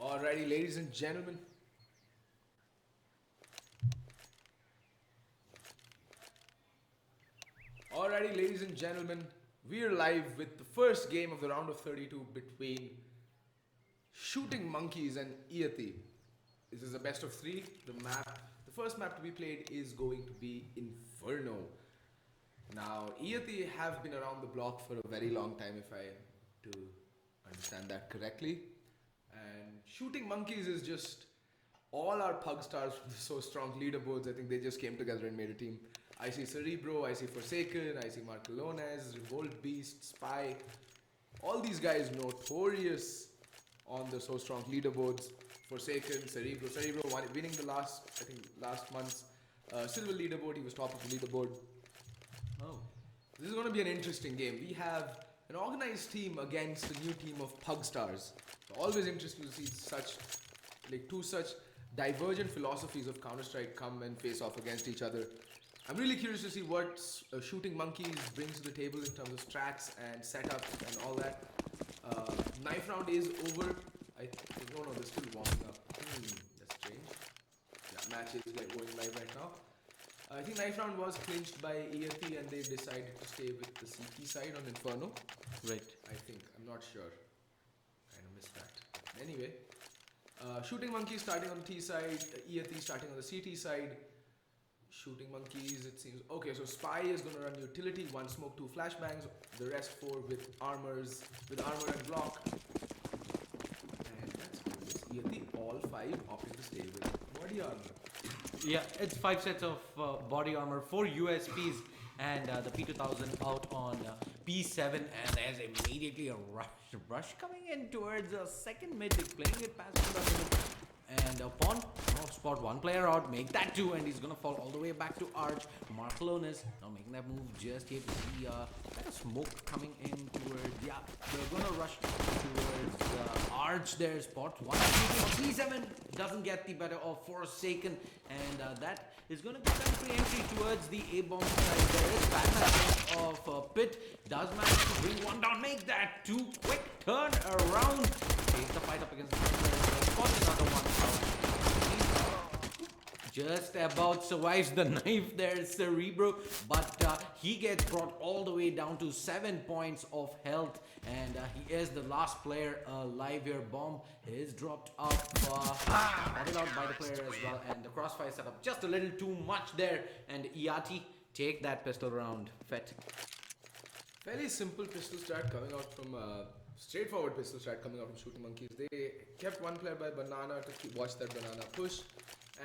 Alrighty, ladies and gentlemen. Alrighty, ladies and gentlemen. We're live with the first game of the round of 32 between Shooting Monkeys and Iyati. This is a best of three. The first map to be played is going to be Inferno. Now, Iyati have been around the block for a very long time, if I do understand that correctly. And Shooting Monkeys is just all our pug stars from the So Strong leaderboards. I think they just came together and made a team. I see Cerebro, I see Forsaken, I see Marcolones, Revolt Beast, Spy. All these guys notorious on the So Strong leaderboards. Forsaken, Cerebro winning the last month's silver leaderboard. He was top of the leaderboard. Oh, this is going to be an interesting game. We have an organized team against a new team of pug stars. So always interesting to see two such divergent philosophies of Counter-Strike come and face off against each other. I'm really curious to see what Shooting Monkeys brings to the table in terms of strats and setups and all that. Knife round is over. No, they're still warming up. That's strange. Yeah, match is going live right now. I think knife round was clinched by Iyati and they decided to stay with the CT side on Inferno. Right. I think. I'm not sure. Kind of missed that. Anyway, Shooting Monkeys starting on the T side, Iyati starting on the CT side. Shooting Monkeys, it seems. Okay, so Spy is going to run utility, 1 smoke, 2 flashbangs, the rest 4 with armor and block. And that's good. Iyati, all 5 opting to stay with body armor. Yeah, it's 5 sets of body armor, 4 USPs, and the P2000 out on P7, and there's immediately a rush coming in towards the second mid. He's playing it past the and Pawn, spot one player out, make that 2, and he's gonna fall all the way back to Arch. Marcolones not making that move just yet. We see a smoke coming in towards, they're gonna rush towards Arch there. Spot one, P7 doesn't get the better of Forsaken, and that is gonna be some free entry towards the A-bomb side. There is bad match of Pit, does manage to bring one down, make that 2, quick turn around, takes the fight up against the spot another one. Just about survives the knife there, Cerebro, but he gets brought all the way down to 7 points of health, and he is the last player alive here. Bomb is dropped up, spotted out by the player as well, and the crossfire setup just a little too much there, and Iyati take that pistol round. Fet. Fairly simple pistol strat coming out from straightforward pistol strat coming out from Shooting Monkeys. They kept one player by Banana to watch that Banana push.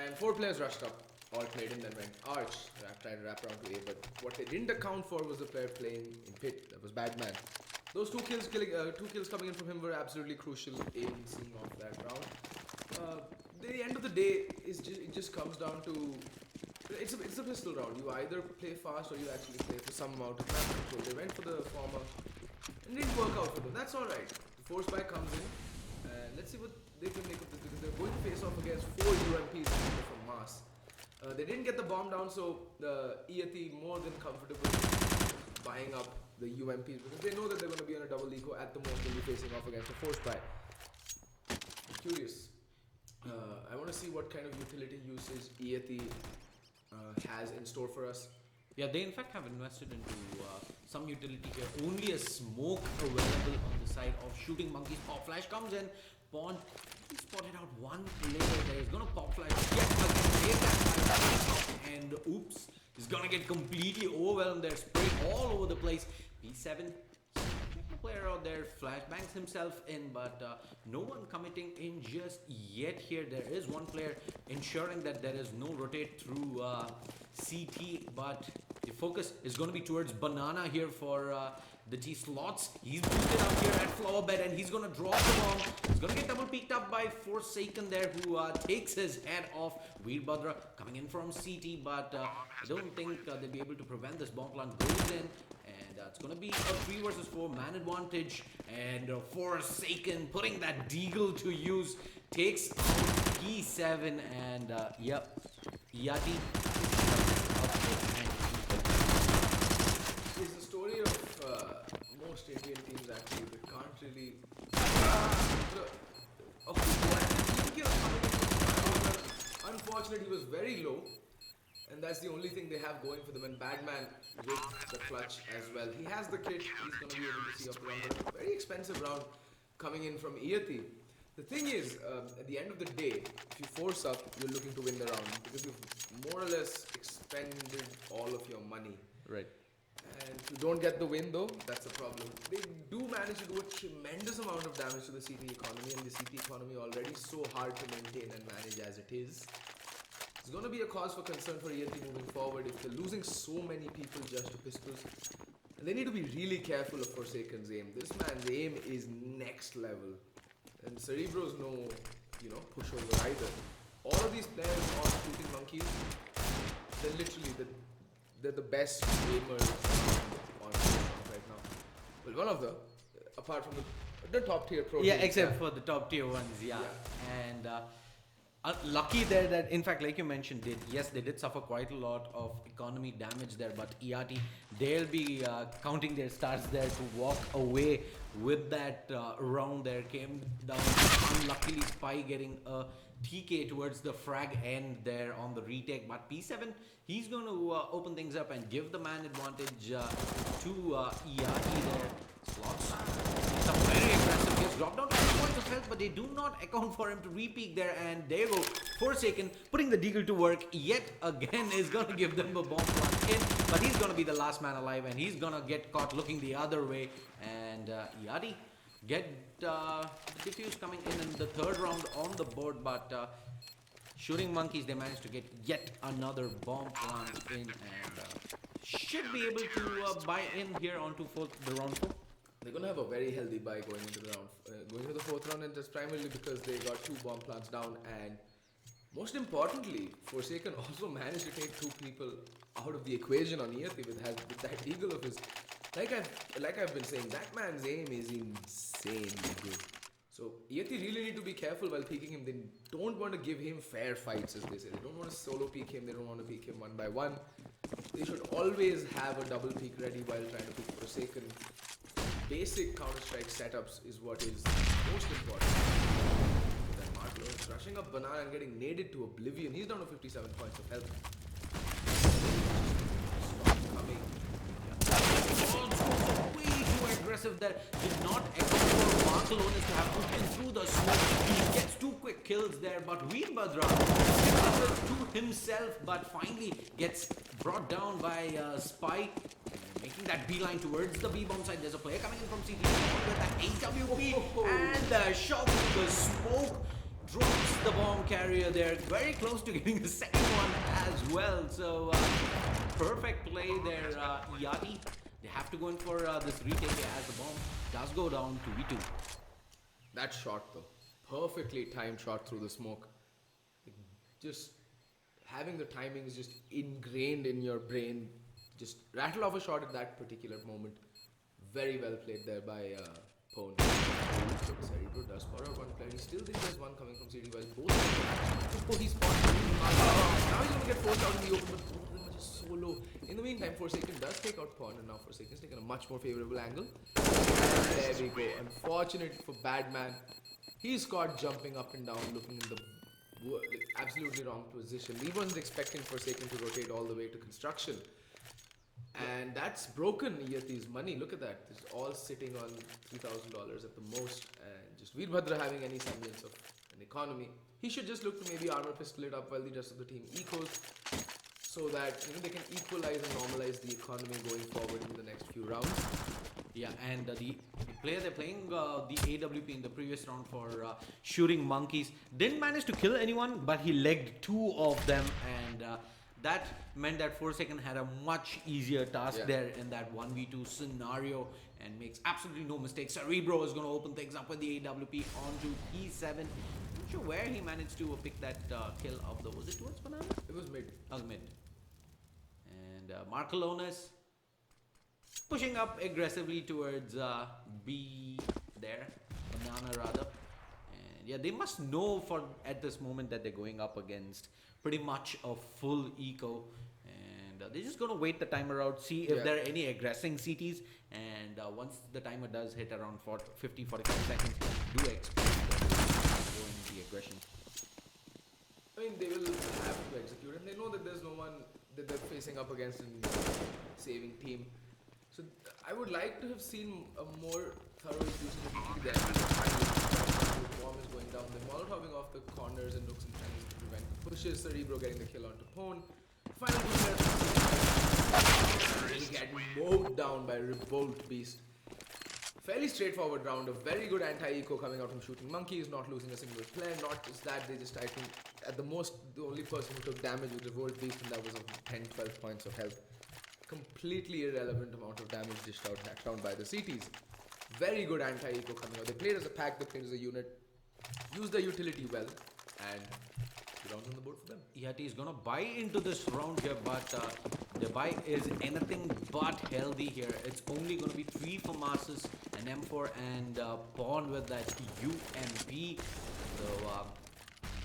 And 4 players rushed up, all played in, then went Arch, tried to wrap around to A, but what they didn't account for was the player playing in Pit, that was Bagman. Those two kills coming in from him were absolutely crucial in seeing off that round. The end of the day, it just comes down to, it's a pistol round. You either play fast or you actually play for some amount of map control. They went for the former, and it didn't work out for them. That's alright. The force buy comes in, and let's see what they can make of this, because they're going to face off against 4 UMPs from Mars. They didn't get the bomb down, so the Iyati more than comfortable buying up the UMPs, because they know that they're going to be on a double eco at the most. They'll be facing off against a force buy. I'm curious. I want to see what kind of utility usage Iyati has in store for us. Yeah, they in fact have invested into some utility here. Only a smoke available on the side of Shooting Monkeys. Pop flash comes in. Pawn, he spotted out one player there. He's gonna pop flash. Yes, and oops, he's gonna get completely overwhelmed there. Spray all over the place. P7, player out there, flashbangs himself in, but no one committing in just yet here. There is one player ensuring that there is no rotate through CT, but the focus is going to be towards Banana here for the T slots. He's boosted up here at flower bed, and he's going to drop the bomb. He's going to get double peeked up by Forsaken there, who takes his head off. Veerbhadra coming in from CT, but I don't think they'll be able to prevent this bomb plant goes in. And it's going to be a 3 versus 4 man advantage, and Forsaken putting that deagle to use, takes P7, and yep, Iyati. It's the story of most Indian teams actually, but can't really. Okay, unfortunate, he was very low. And that's the only thing they have going for them. And Badman with the clutch as well. He has the kit. He's going to be able to see up the round. But a very expensive round coming in from Iyati. The thing is, at the end of the day, if you force up, you're looking to win the round. Because you've more or less expended all of your money. Right. And if you don't get the win though, that's a problem. They do manage to do a tremendous amount of damage to the CT economy. And the CT economy already so hard to maintain and manage as it is. It's going to be a cause for concern for Iyati moving forward if they're losing so many people just to pistols. And they need to be really careful of Forsaken's aim. This man's aim is next level. And Cerebro's no, pushover either. All of these players on Shooting Monkeys, they're literally they're the best gamers on right now. Well, one of them, apart from the top tier pro. Yeah, except for the top tier ones, yeah. And lucky there that, in fact, like you mentioned, they did suffer quite a lot of economy damage there, but Iyati, they'll be counting their stars there to walk away with that round there. Came down, unluckily, Spy getting a TK towards the frag end there on the retake, but P7, he's going to open things up and give the man advantage to Iyati there. Slots. Some very aggressive kills. Drop down to 2 points of health, but they do not account for him to re-peak there. And there you go. Forsaken putting the deagle to work yet again is going to give them a bomb blast in. But he's going to be the last man alive and he's going to get caught looking the other way. And Iyati get defuse coming in the third round on the board. But Shooting Monkeys, they managed to get yet another bomb plant in. And should be able to buy in here onto the round 4. They're going to have a very healthy buy going into the round, going into the fourth round, and just primarily because they got 2 bomb plants down, and most importantly, Forsaken also managed to take 2 people out of the equation on Iyati with that eagle of his. Like I've been saying, that man's aim is insanely good. So Iyati really need to be careful while peeking him. They don't want to give him fair fights, as they say. They don't want to solo peek him. They don't want to peek him one by one. They should always have a double peek ready while trying to peek Forsaken. Basic Counter-Strike setups is what is most important. Then Marco is rushing up Banana and getting naded to oblivion. He's down to 57 points of health. Stop coming. Also way too aggressive there. Did not expect for Marcelonis to have pushed in through the smoke. He gets 2 quick kills there, but Veerbhadra to himself, but finally gets brought down by Spy. Making that beeline towards the B-bomb side. There's a player coming in from CT with that AWP and the shot with the smoke drops the bomb carrier there. Very close to getting the second one as well. So perfect play there, Iyati. They have to go in for this retake as the bomb does go down to V2. That shot though, perfectly timed shot through the smoke. Just having the timing is just ingrained in your brain. Just rattle off a shot at that particular moment. Very well played there by Pone. Cerebro does spot out one player. He still thinks there's one coming from CD while both he spots now he's going to get forced out in the open, but both of them are just so low. In the meantime, Forsaken does take out Pone, and now Forsaken's taken a much more favorable angle. And there we go. Unfortunate for Badman. He's caught jumping up and down, looking in the absolutely wrong position. He wasn't expecting Forsaken to rotate all the way to construction. And that's broken Iyati's money. Look at that. It's all sitting on $3,000 at the most. And just Veerbhadra having any semblance of an economy. He should just look to maybe armor pistol it up while the rest of the team ecos. So that they can equalize and normalize the economy going forward in the next few rounds. Yeah, and the player they're playing the AWP in the previous round for Shooting Monkeys didn't manage to kill anyone, but he legged 2 of them, and that meant that Forsaken had a much easier task there in that 1v2 scenario, and makes absolutely no mistakes. Cerebro is going to open things up with the AWP onto P7. Not sure where he managed to pick that kill up though. Was it towards Banana? It was mid. Mid. And Marcelonis pushing up aggressively towards B there, Banana rather. And yeah, they must know for at this moment that they're going up against pretty much a full eco. And they're just going to wait the timer out, see if there are any aggressing CTs. And once the timer does hit around 50-45 seconds, do expect them to go in the aggression. I mean, they will have and they know that there's no one that they're facing up against in saving team. So I would like to have seen a more thorough use of the utility there. The bomb is going down. They're molotoving off the corners and nooks and crannies to prevent pushes. Cerebro getting the kill onto Pone. Final two players. They get mowed down by Revolt Beast. Fairly straightforward round. A very good anti-eco coming out from Shooting Monkeys, not losing a single player. Not just that, they just, I think, at the most, the only person who took damage was Revolt Beast, and that was of 10-12 points of health. Completely irrelevant amount of damage dished out, hacked down by the CTs. Very good anti-eco coming out. They played as a pack, they played as a unit, used their utility well, and 2 rounds on the board for them. Iyati is gonna buy into this round here, but the buy is anything but healthy here. It's only gonna be 3 for Masters, an M4, and Pawn with that UMP. So,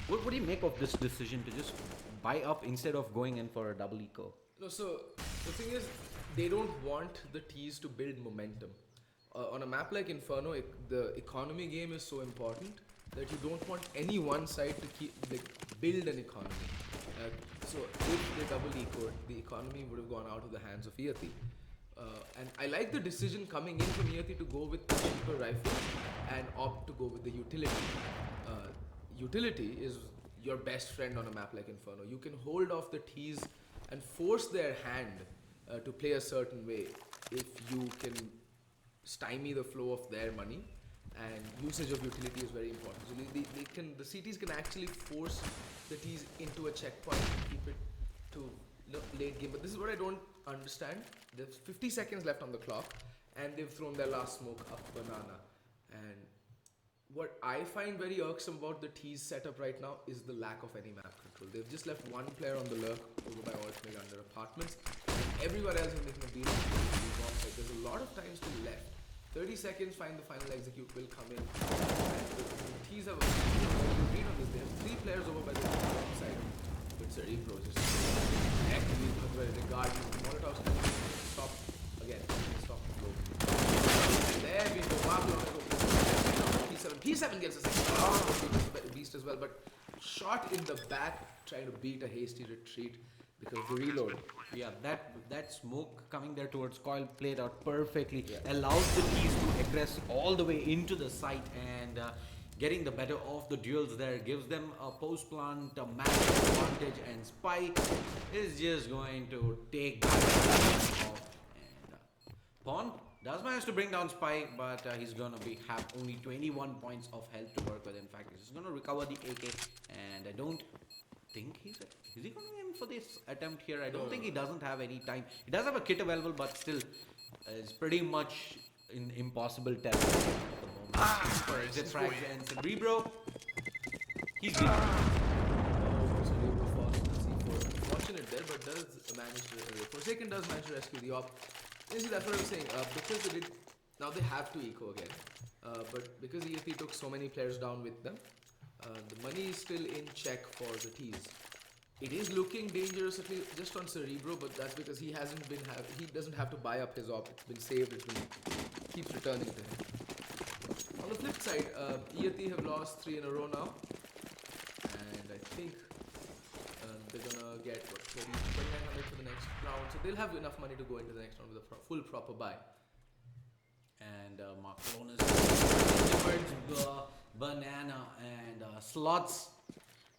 what do you make of this decision to just buy up instead of going in for a double eco? No, so the thing is, they don't want the T's to build momentum. On a map like Inferno, the economy game is so important that you don't want any one side to build an economy. So if they double ecoed, the economy would have gone out of the hands of Iyati. And I like the decision coming in from Iyati to go with the cheaper rifle and opt to go with the utility. Utility is your best friend on a map like Inferno. You can hold off the T's and force their hand to play a certain way if you can stymie the flow of their money, and usage of utility is very important. So the CTs can actually force the T's into a checkpoint and keep it to late game. But this is what I don't understand. There's 50 seconds left on the clock, and they've thrown their last smoke up banana. And what I find very irksome about the T's setup right now is the lack of any map control. They've just left one player on the lurk over by Altmig under apartments, and everyone else is making a beat. There's a lot of time still left. 30 seconds, find the final execute will come in. And the T's have a read on this. They have 3 players over by the wrong side. But Cerebro just actively regardless. The Molotovs can stop again. Stop the flow. And there we go. P7. P7 gets a second. Beast as well, but shot in the back, trying to beat a hasty retreat because of the reload. Yeah, that smoke coming there towards Coil played out perfectly. Yeah. Allows the T's to aggress all the way into the site, and getting the better of the duels there gives them a post plant, a massive advantage, and Spy is just going to take that off. And Pawn does manage to bring down Spy, but he's gonna have only 21 points of health to work with. In fact, he's gonna recover the AK, and I don't think is he going in for this attempt here? I don't think he doesn't have any time. He does have a kit available, but still, it's pretty much in impossible territory at the moment. For exit frags and Cerebro, he's been. Cerebro falls to C4. Fortunate there, but does manage to. Forsaken does manage to rescue the op. You see, that's what I was saying. Because they did, now they have to eco again. But because EFP took so many players down with them, the money is still in check for the T's. It is looking dangerous at least just on Cerebro, but that's because he doesn't have to buy up his op. It's been saved. It keeps returning to him. On the flip side, Iyati have lost 3 in a row now, and I think they're gonna get 2,900 for the next round, so they'll have enough money to go into the next round with a full proper buy. And Mark Lonus banana and slots.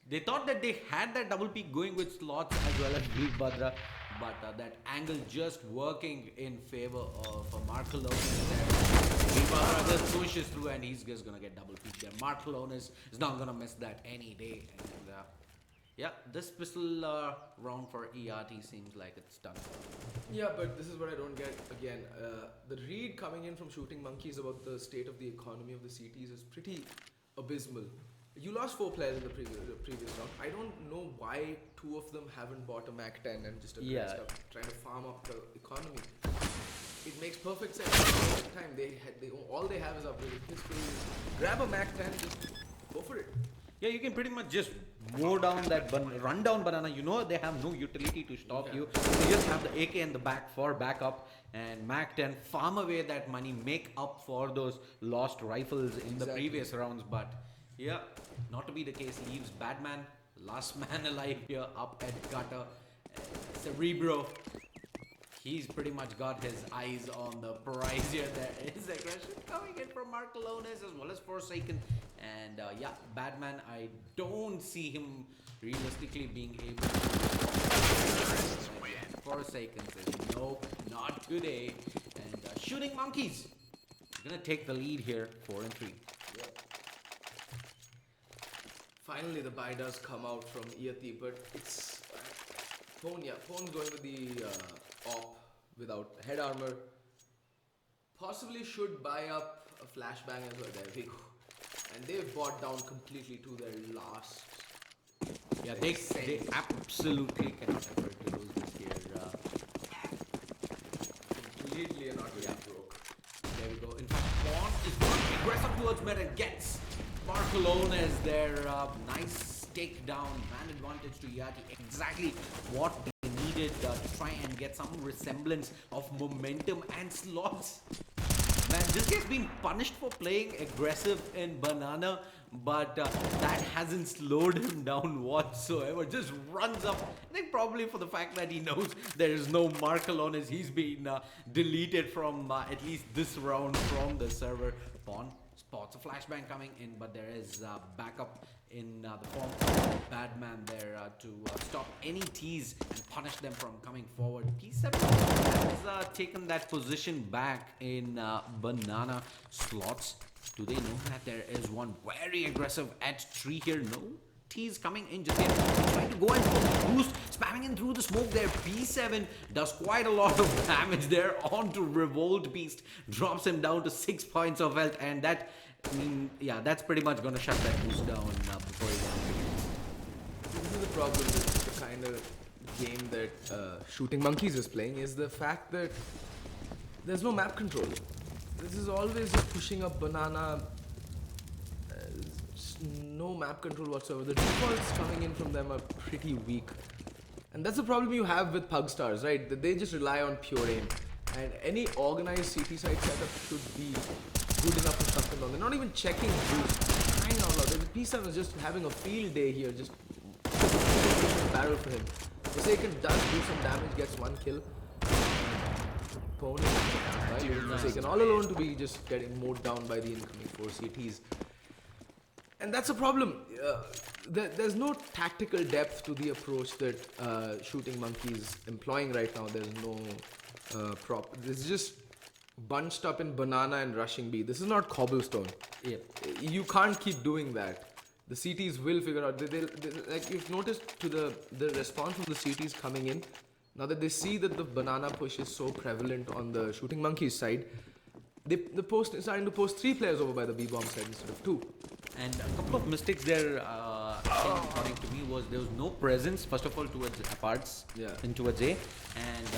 They thought that they had that double peak going with slots as well as Big Badra, but that angle just working in favor of Mark Lonus there. Big Badra just pushes through, and he's just gonna get double peak there. Mark Lonus is not gonna miss that any day. And yeah, this pistol round for Iyati seems like it's done. Yeah, but this is what I don't get again. The read coming in from Shooting Monkeys about the state of the economy of the CTs is pretty abysmal. You lost 4 players in the previous round. I don't know why 2 of them haven't bought a Mac 10 and just trying to farm up the economy. It makes perfect sense. At the time, all they have is upgraded pistols. Grab a Mac 10, just go for it. Yeah, you can pretty much just mow down that run down banana. You know they have no utility to stop you. You just have the AK in the back for backup, and Mac 10 farm away that money, make up for those lost rifles in the previous rounds. But yeah, not to be the case. Leaves Batman Last man alive here up at gutter. Cerebro. He's pretty much got his eyes on the prize here. There is aggression coming in from Marcalones as well as Forsaken. And yeah, Badman, I don't see him realistically being able to. Forsaken says, nope, not today. And Shooting Monkeys gonna take the lead here, 4-3. Yep. Finally, the buy does come out from Iyati, but it's Phone. Yeah, Phone's going with the op without head armor. Possibly should buy up a flashbang as well. There we go. And they've bought down completely to their last. Yeah, they absolutely cannot afford to lose this here. Completely and utterly broke. There we go. In fact, Bond is going aggressive towards mid and gets Marcalone as their nice takedown. Man advantage to Iyati. Exactly what they needed to try and get some resemblance of momentum and slots. Man, this guy's been punished for playing aggressive in Banana, but that hasn't slowed him down whatsoever. Just runs up. I think probably for the fact that he knows there is no Marcalones. He's been deleted from at least this round from the server. Pawn spots a flashbang coming in, but there is backup in the form of Badman there to stop any tease and punish them from coming forward. P7 has taken that position back in Banana slots. Do they know that there is one very aggressive at 3 here? No tease coming in just here. Trying to go and boost, spamming in through the smoke there. P7 does quite a lot of damage there onto Revolt Beast. Drops him down to 6 points of health, and that, I mean, yeah, that's pretty much going to shut that boost down before he begins. This is the problem with the kind of game that Shooting Monkeys is playing, is the fact that there's no map control. This is always just pushing up Banana. No map control whatsoever. The defaults coming in from them are pretty weak. And that's the problem you have with Pug Stars, right? That they just rely on pure aim. And any organized CT site setup should be good enough to shut them down. They're not even checking boost. Crying out loud. The P7 is just having a field day here, just barrel for him. Forsaken does do some damage, gets 1 kill. Pony, right? Forsaken all alone to be just getting mowed down by the incoming 4 CTs. And that's a problem. There's no tactical depth to the approach that Shooting Monkeys employing right now. There's no prop. This is just bunched up in Banana and rushing B. This is not cobblestone. Yep. You can't keep doing that. The CTs will figure out. They like you've noticed to the response from the CTs coming in. Now that they see that the Banana push is so prevalent on the Shooting Monkeys side, they're starting to post 3 players over by the B-bomb side instead of 2. And a couple of mistakes there, according to me, was there was no presence, first of all, towards parts and towards A. And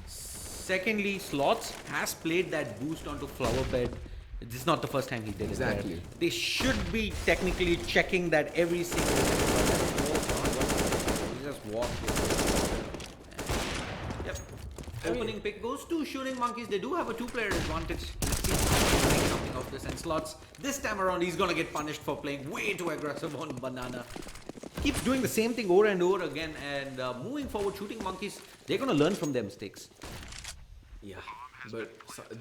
secondly, Slots has played that boost onto Flower Bed. This is not the first time he did it. There. They should be technically checking that every single he just walked in. Yep. Opening pick goes to Shooting Monkeys. They do have a 2-player advantage. Something of this, and Slots this time around he's gonna get punished for playing way too aggressive on Banana. Keeps doing the same thing over and over again, and moving forward, Shooting Monkeys, they're gonna learn from their mistakes. Yeah, but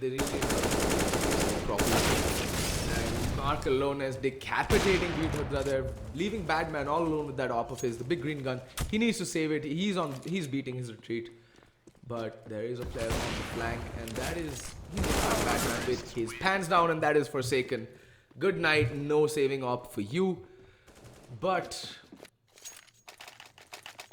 they really properly. And Mark alone is decapitating Vidhadra there, leaving Badman all alone with that op of his, the big green gun. He needs to save it. He's beating his retreat. But there is a player on the flank, and that is Badman with his pants down, and that is Forsaken. Good night, no saving op for you. But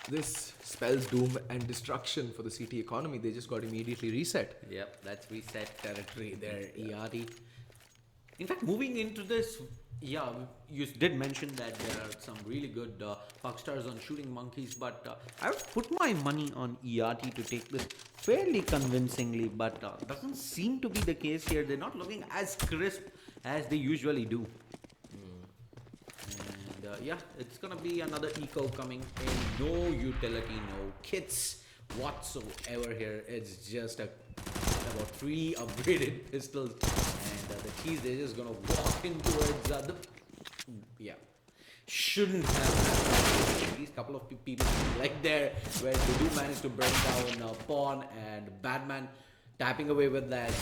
this spells doom and destruction for the CT economy. They just got immediately reset. Yep, that's reset territory there, Iyati. In fact, moving into this, yeah, you did mention that there are some really good Pug Stars on Shooting Monkeys, but I would put my money on Iyati to take this fairly convincingly, but doesn't seem to be the case here. They're not looking as crisp as they usually do. And yeah, it's gonna be another eco coming in. No utility, no kits whatsoever here. It's just about 3 upgraded pistols, and the keys, they're just gonna walk in towards the shouldn't have least couple of people like there where they do manage to bring down Pawn, and Batman tapping away with that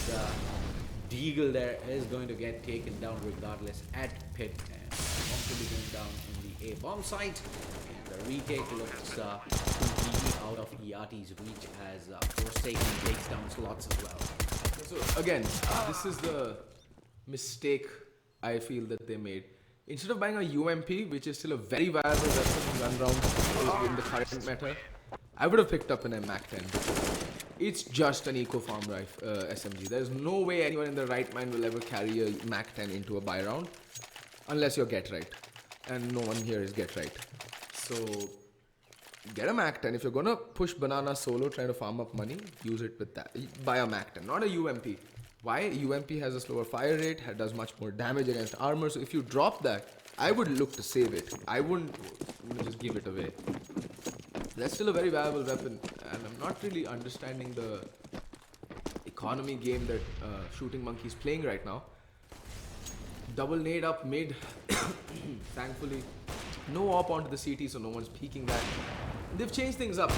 Deagle there is going to get taken down regardless at pit, and bomb to be going down in the A bomb site, and the retake looks completely out of Iyati's reach as Forsaken takes down slots as well. So again, this is the mistake I feel that they made. Instead of buying a UMP, which is still a very viable weapon to run around in the current meta, I would have picked up an MAC-10. It's just an eco-farm SMG. There's no way anyone in their right mind will ever carry a MAC-10 into a buy round, unless you're Get Right. And no one here is Get Right. So, get a MAC-10. If you're gonna push Banana solo trying to farm up money, use it with that. Buy a MAC-10, not a UMP. Why? UMP has a slower fire rate, does much more damage against armor. So if you drop that, I would look to save it. I wouldn't just give it away. That's still a very valuable weapon, and I'm not really understanding the economy game that Shooting Monkey is playing right now. Double nade up mid, thankfully. No op onto the CT, so no one's peeking that. They've changed things up.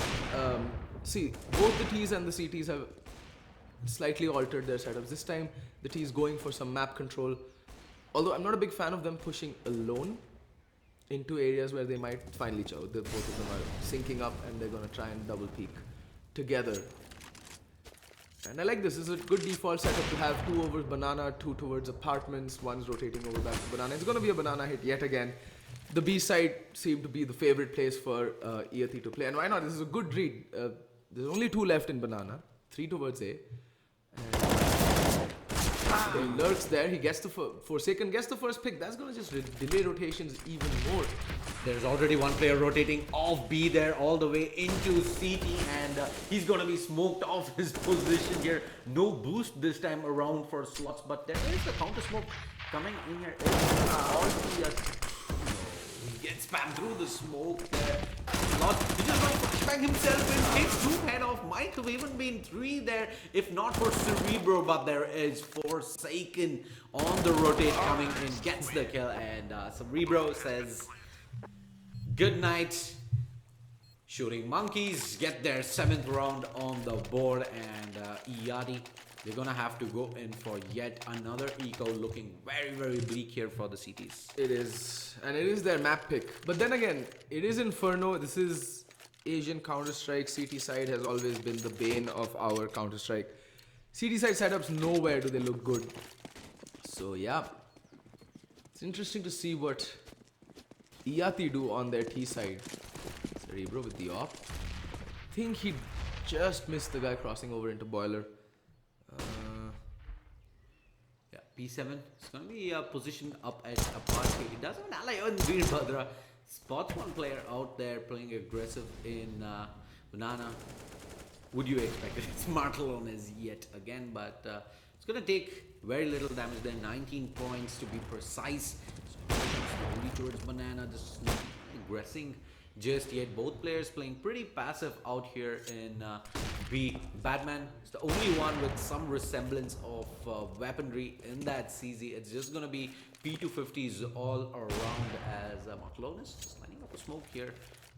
See, both the Ts and the CTs have slightly altered their setups. This time, the T is going for some map control. Although I'm not a big fan of them pushing alone into areas where they might find each other. Both of them are syncing up and they're going to try and double peek together. And I like this. This is a good default setup to have 2 over Banana, 2 towards apartments, one's rotating over back to Banana. It's going to be a Banana hit yet again. The B side seemed to be the favorite place for Iyati to play. And why not? This is a good read. There's only 2 left in Banana, 3 towards A. He lurks there. He gets the Forsaken gets the first pick. That's gonna just delay rotations even more. There's already one player rotating off B there all the way into CT, and he's gonna be smoked off his position here. No boost this time around for slots, but there is the counter smoke coming in here. He gets spammed through the smoke there. He just wants to flashbang himself in. Takes 2 head off. Might have even been 3 there if not for Cerebro, but there is Forsaken on the rotate coming in. Gets the kill, and Cerebro says good night. Shooting Monkeys get their 7th round on the board, and Iyati, they're gonna have to go in for yet another eco, looking very, very bleak here for the CTs. It is, and it is their map pick. But then again, it is Inferno. This is Asian Counter-Strike. CT side has always been the bane of our Counter-Strike. CT side setups, nowhere do they look good. So yeah, it's interesting to see what Iyati do on their T side. Cerebro with the op. I think he just missed the guy crossing over into Boiler. Yeah, P7 is going to be positioned up at a party. He doesn't ally on Veerbhadra. Spots one player out there playing aggressive in Banana. Would you expect it? It's Martel on his yet again, but it's going to take very little damage there. 19 points to be precise. So slowly towards Banana, just not aggressing just yet. Both players playing pretty passive out here in B. Batman is the only one with some resemblance of weaponry in that CZ. It's just going to be P250s all around as Martelonus just lining up a smoke here.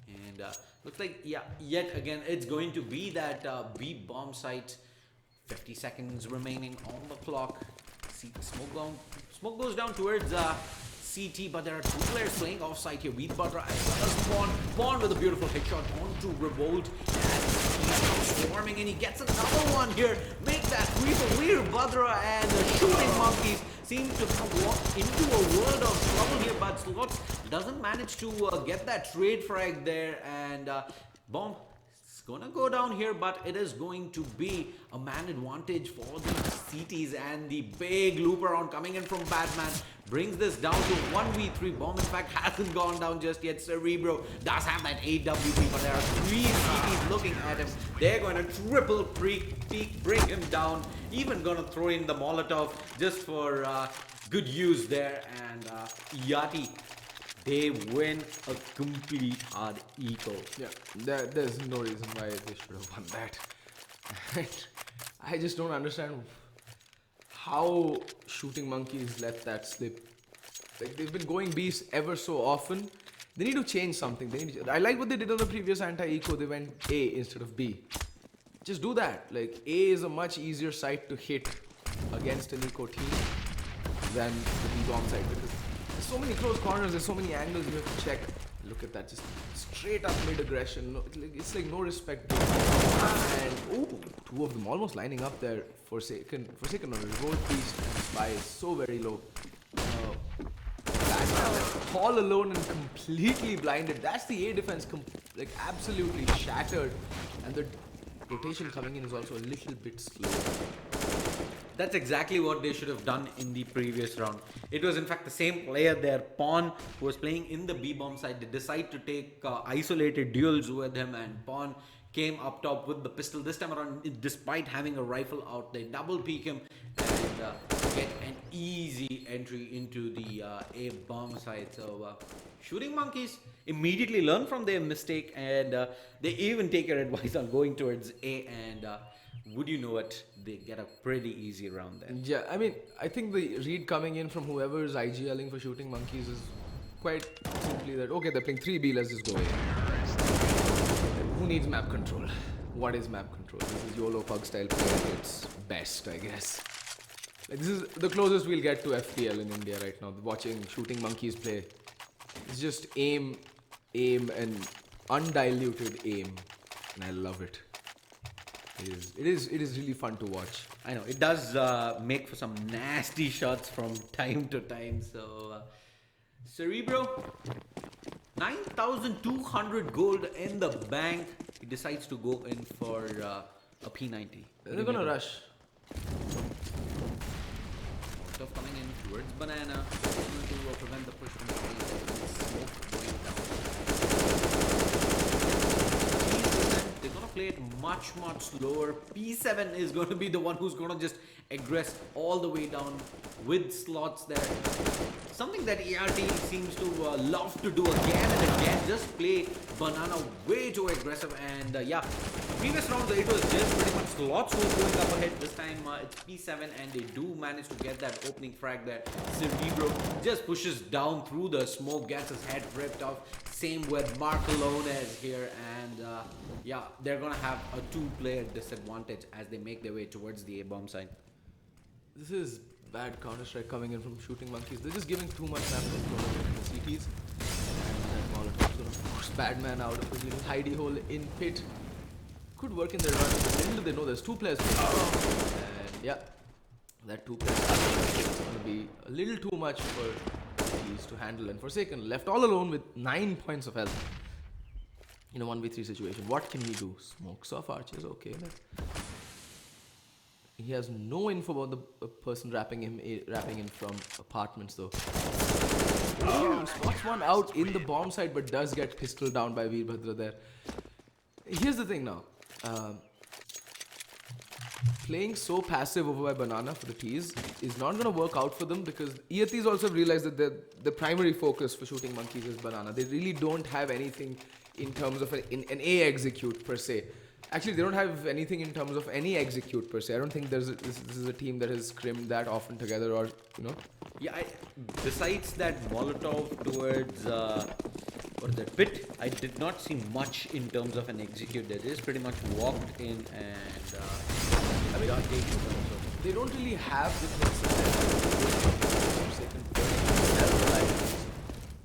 And looks like, yeah, yet again, it's going to be that B bomb site. 50 seconds remaining on the clock. See, smoke goes down towards CT, but there are 2 players playing offside here. Veerbhadra as well as Pawn. Pawn with a beautiful headshot onto Revolt. And he's swarming and he gets another one here. Make that creep of Veerbhadra, and the Shooting Monkeys seem to walk into a world of trouble here, but Slots doesn't manage to get that trade frag there, and Bomb is gonna go down here, but it is going to be a man advantage for the CTs, and the big loop around coming in from Batman brings this down to 1v3. Bomb, in fact, hasn't gone down just yet. Cerebro does have that 8 WP, but there are 3 CTs looking at him. They're going to triple peek, bring him down. Even going to throw in the Molotov just for good use there. And Iyati, they win a complete hard eco. Yeah, there's no reason why they should have won that. I just don't understand how Shooting Monkeys let that slip. Like, they've been going beast ever so often. They need to change something. I like what they did on the previous anti-eco. They went A instead of B. Just do that. Like, A is a much easier site to hit against an eco team than the B-bomb site, because there's so many close corners, there's so many angles you have to check. Look at that, just straight up mid-aggression. No, it's like no respect. And, ooh, two of them almost lining up there. Forsaken on a revolt beast, and Spy is so very low. All alone and completely blinded. That's the A defense, like absolutely shattered. And the rotation coming in is also a little bit slow. That's exactly what they should have done in the previous round. It was in fact the same player there, Pawn, who was playing in the B-bomb side. They decided to take isolated duels with him, and Pawn came up top with the pistol. This time around, despite having a rifle out, they double peek him and get an easy entry into the A-bomb side. So Shooting Monkeys immediately learn from their mistake, and they even take your advice on going towards A, and would you know it, they get a pretty easy round there. Yeah, I mean, I think the read coming in from whoever is IGLing for Shooting Monkeys is quite simply that, okay, they're playing 3B, let's just go A. Who needs map control? What is map control? This is YOLO Pug style play at its best, I guess. Like, this is the closest we'll get to FPL in India right now. Watching Shooting Monkeys play. It's just aim, and undiluted aim. And I love it. It is really fun to watch. I know, it does make for some nasty shots from time to time. So, Cerebro, 9,200 gold in the bank. He decides to go in for a P90. They're gonna rush. Stuff coming in towards Banana. To prevent the push from the smoke going down. They're gonna play it much slower. P7 is going to be the one who's gonna just aggress all the way down with slots there. Something that Iyati seems to love to do again and again. Just play Banana way too aggressive. And yeah, previous round it was just pretty much slots who was going up ahead. This time it's P7, and they do manage to get that opening frag there. Cerebro just pushes down through the smoke, gets his head ripped off. Same with Marcolonez here, and yeah, they're gonna have a two-player disadvantage as they make their way towards the A-bomb side. This is bad Counter-Strike coming in from Shooting Monkeys. They're just giving too much map control to the CTs. And that Molotov's gonna force Badman out of his little hidey hole in pit. Could work in their run, but little do they know there's two players. And yeah, that two players is gonna be a little too much for these to handle. And Forsaken left all alone with 9 points of health in a 1v3 situation. What can he do? Smokes off archers, okay. He has no info about the person rapping in from apartments though. Spots one out in the bomb site, but does get pistoled down by Veerbhadra there. Here's the thing now. Playing so passive over by Banana for the T's is not going to work out for them, because Iyatis also realized that the primary focus for Shooting Monkeys is Banana. They really don't have anything in terms of an A execute per se. Actually, they don't have anything in terms of any execute per se. I don't think this is a team that has scrimmed that often together, or you know. Yeah, besides that Molotov towards what is that pit, I did not see much in terms of an execute. They just pretty much walked in and I mean, they don't really have the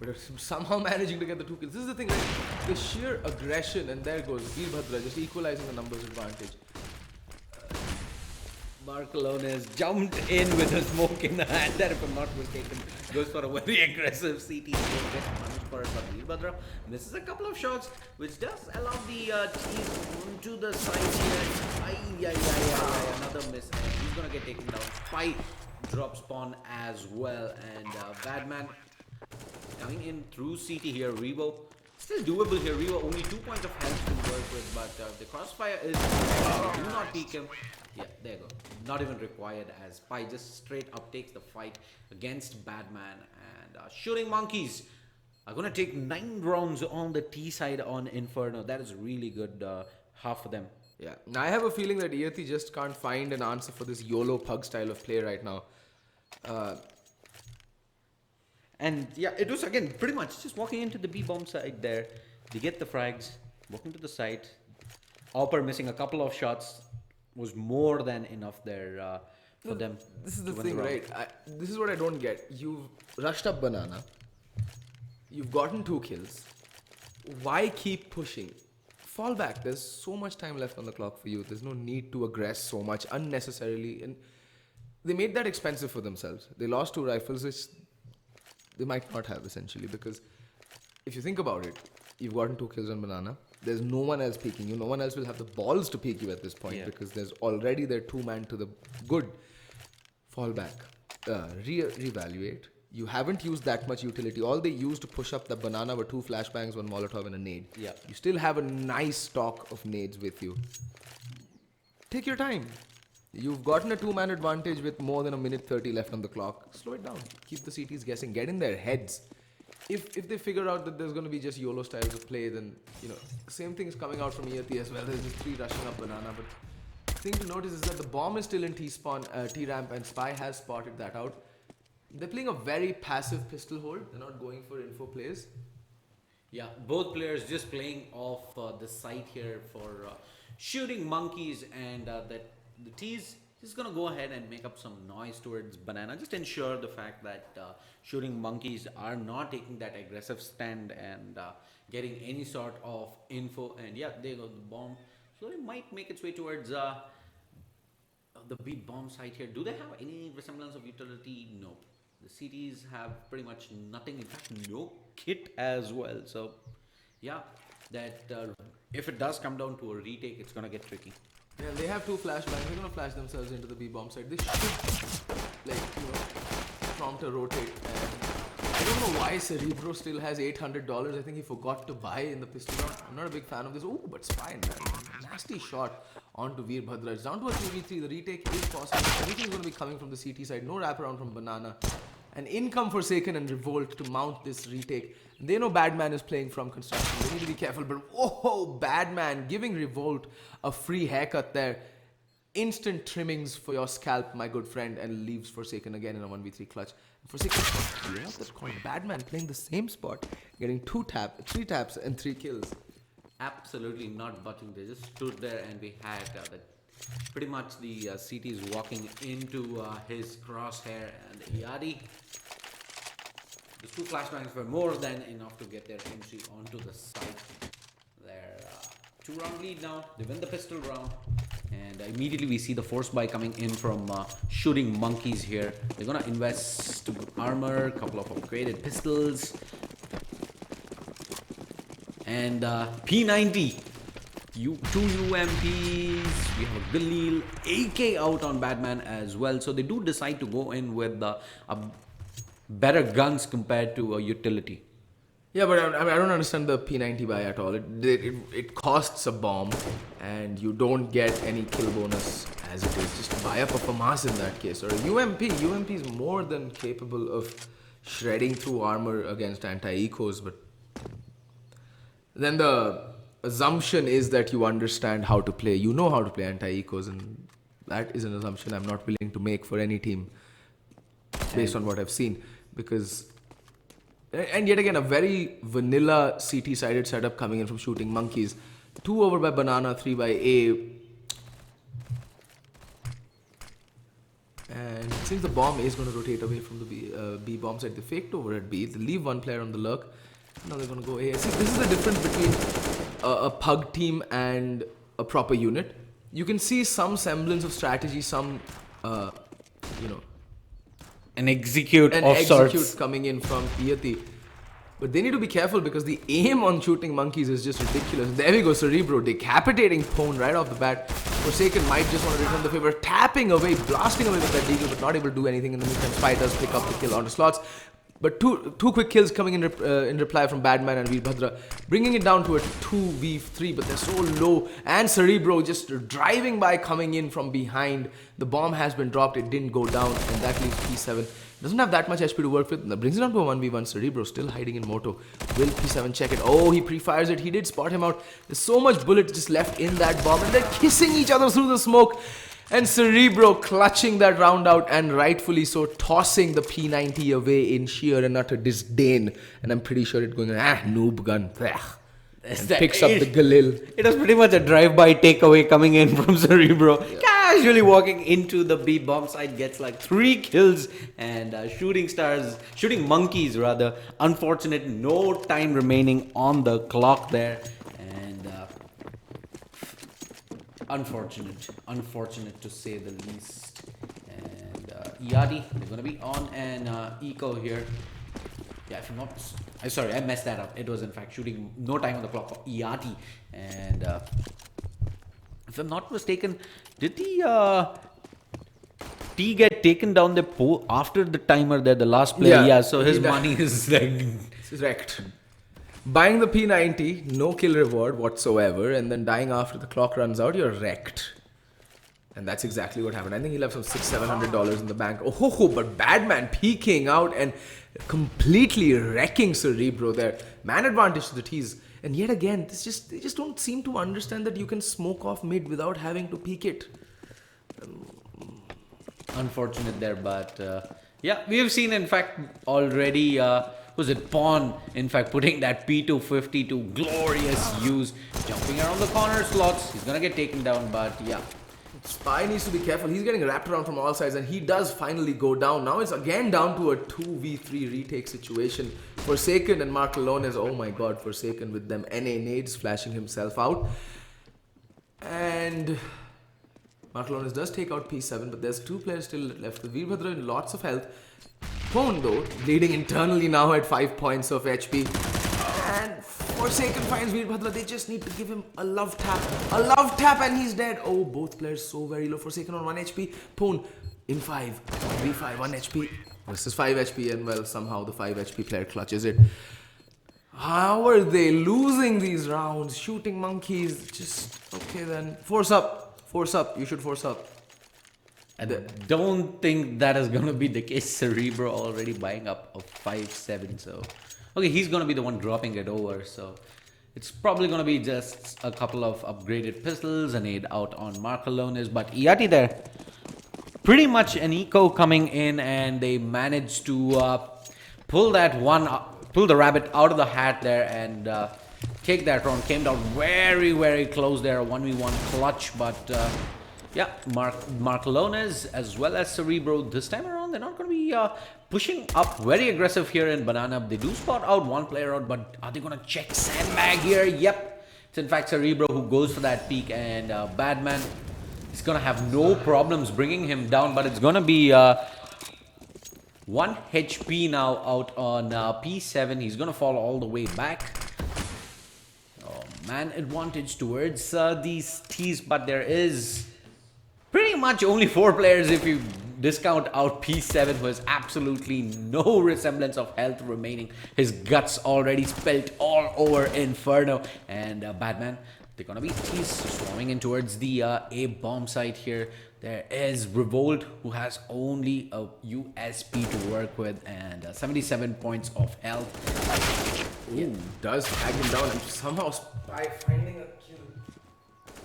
but somehow managing to get the 2 kills. This is the thing, like the sheer aggression, and there goes Veerbhadra just equalizing the numbers advantage. Marcolonez jumped in with a smoke in the hand there, if I'm not mistaken. Goes for a very aggressive CT. Gets punished for it, but Veerbhadra misses a couple of shots, which does allow the team onto the side here. Another miss, and he's gonna get taken down. Spy drops Pawn as well, and Badman coming in through CT here. Revo still doable here. Revo only 2 points of health to work with, but the crossfire is do not peek him. Yeah, there you go. Not even required, as Spy just straight up takes the fight against Badman. And Shooting Monkeys are gonna take 9 rounds on the T side on Inferno. That is really good, half of them. Yeah, now I have a feeling that Iyati just can't find an answer for this YOLO Pug style of play right now. And yeah, it was again pretty much just walking into the B bomb side there. They get the frags, walking to the site. Hopper missing a couple of shots was more than enough there for them. This is the to win thing, round. right? This is what I don't get. You've rushed up Banana. You've gotten 2 kills. Why keep pushing? Fall back. There's so much time left on the clock for you. There's no need to aggress so much unnecessarily. And they made that expensive for themselves. They lost 2 rifles, which they might not have essentially, because if you think about it, you've gotten 2 kills on Banana. There's no one else peeking you. No one else will have the balls to peek you at this point because there's already their 2-man to the good. Fall back. Reevaluate. You haven't used that much utility. All they used to push up the Banana were 2 flashbangs, 1 Molotov and a nade. Yeah. You still have a nice stock of nades with you. Take your time. You've gotten a 2-man advantage with more than a minute 30 left on the clock. Slow it down. Keep the CTs guessing. Get in their heads. If they figure out that there's going to be just YOLO styles of play, then, same thing is coming out from Iyati as well. There's just 3 rushing up Banana. But the thing to notice is that the bomb is still in T-spawn, T-ramp, and Spy has spotted that out. They're playing a very passive pistol hold. They're not going for info plays. Yeah, both players just playing off the site here for shooting monkeys, and that the T's just gonna go ahead and make up some noise towards Banana. Just ensure the fact that shooting monkeys are not taking that aggressive stand and getting any sort of info. And yeah, there goes the bomb. So it might make its way towards the B bomb site here. Do they have any resemblance of utility? No. The CTs have pretty much nothing. In fact, no kit as well. So yeah, that if it does come down to a retake, it's gonna get tricky. Yeah, they have 2 flashbangs. They're gonna flash themselves into the B bomb side. They should, prompt a rotate. And I don't know why Cerebro still has $800. I think he forgot to buy in the pistol round. I'm not a big fan of this. Oh, but Spy, nasty shot onto Veer Bhadra. It's down to a 3v3. The retake is possible. Everything's gonna be coming from the CT side. No wraparound from Banana. And in come Forsaken and Revolt to mount this retake. They know Badman is playing from construction. They need to be careful. But Badman giving Revolt a free haircut there. Instant trimmings for your scalp, my good friend, and leaves Forsaken again in a 1v3 clutch. Forsaken, that's called Badman playing the same spot, getting 3 taps and 3 kills. Absolutely not butting. They just stood there, and we had that. Pretty much the CTs walking into his crosshair, and Iyati. The 2 flashbangs were more than enough to get their entry onto the site. They're 2-round lead now. They win the pistol round. And immediately we see the force buy coming in from shooting monkeys here. They're gonna invest armor, a couple of upgraded pistols. And P90. 2 UMPs. We have a Galil AK out on Batman as well. So they do decide to go in with better guns compared to a utility. Yeah, but I don't understand the P90 buy at all. It costs a bomb, and you don't get any kill bonus as it is. Just buy up a FAMAS in that case. Or a UMP. UMP is more than capable of shredding through armor against anti-ecos, but then the assumption is that you understand how to play. You know how to play anti-ecos, and that is an assumption I'm not willing to make for any team based on what I've seen. And yet again, a very vanilla CT-sided setup coming in from shooting monkeys. 2 over by Banana, 3 by A. And it seems the bomb is going to rotate away from the B bomb side. They faked over at B. They leave 1 player on the lurk. Now they're going to go A. See, this is the difference between a pug team and a proper unit. You can see some semblance of strategy, some, An execute sorts coming in from Iyati. But they need to be careful because the aim on shooting monkeys is just ridiculous. There we go, Cerebro decapitating Pone right off the bat. Forsaken might just want to return the favor, tapping away, blasting away with that deagle, but not able to do anything in the meantime. Spy does pick up the kill onto slots. But two quick kills coming in reply from Badman and Veer Bhadra, bringing it down to a 2v3, but they're so low. And Cerebro just driving by, coming in from behind. The bomb has been dropped, it didn't go down, and that leaves P7. Doesn't have that much HP to work with. That brings it down to a 1v1. Cerebro still hiding in Moto. Will P7 check it? Oh, he pre-fires it. He did spot him out. There's so much bullet just left in that bomb, and they're kissing each other through the smoke. And Cerebro clutching that round out and rightfully so, tossing the P90 away in sheer and utter disdain. And I'm pretty sure it's going, noob gun. And picks up the Galil. It was pretty much a drive-by takeaway coming in from Cerebro. Yeah. Casually walking into the B bomb site, gets like 3 kills and shooting monkeys rather. Unfortunate, no time remaining on the clock there. And unfortunate to say the least. And Iyati, they're going to be on an eco here. Yeah, if I'm not... sorry, I messed that up. It was in fact shooting no time on the clock for Iyati. And if I'm not mistaken, did the T get taken down the pole after the timer there, the last player? Yeah, so his money is like... Wrecked. Buying the P90, no kill reward whatsoever, and then dying after the clock runs out, you're wrecked. And that's exactly what happened. I think he left some $600-700 in the bank. Oh, but Badman peeking out and completely wrecking Cerebro there. Man advantage to the T's. And yet again, they just don't seem to understand that you can smoke off mid without having to peek it. Unfortunate there, but yeah, we have seen in fact already, was it Pawn, in fact putting that P250 to glorious use. Jumping around the corner slots, he's gonna get taken down, but yeah. Spy needs to be careful. He's getting wrapped around from all sides and he does finally go down. Now it's again down to a 2v3 retake situation. Forsaken and Mark Alone is, oh my god, Forsaken with them NA nades flashing himself out. And Mark Alone does take out P7, but there's 2 players still left. With Veerbhadra in lots of health. Pone though, leading internally now at 5 points of HP. And Forsaken finds Veerbhadra. They just need to give him a love tap. A love tap and he's dead. Oh, both players so very low. Forsaken on 1 HP. Pone in 5. V5, 1 HP. Versus 5 HP and well, somehow the 5 HP player clutches it. How are they losing these rounds? Shooting monkeys. Just, okay then. Force up. Force up. You should force up. I don't think that is going to be the case. Cerebro already buying up a 5-7, so... Okay, he's going to be the one dropping it over, so... It's probably going to be just a couple of upgraded pistols, an aid out on Markalonis, but Iyati there. Pretty much an eco coming in, and they managed to pull the rabbit out of the hat there and take that round. Came down very, very close there, a 1v1 clutch, but... yeah, Markalones as well as Cerebro this time around, they're not going to be pushing up very aggressive here in Banana. They do spot out 1 player out, but are they going to check Sandbag here? Yep. It's in fact Cerebro who goes for that peek, and Badman is going to have no problems bringing him down, but it's going to be 1 HP now out on P7. He's going to fall all the way back. Man advantage towards these T's, but there is... pretty much only 4 players if you discount out P7, who has absolutely no resemblance of health remaining. His guts already spelt all over Inferno. And Batman, they're gonna be swarming in towards the A bomb site here. There is Revolt, who has only a USP to work with and 77 points of health. Ooh, does tag him down and somehow Spy finding a...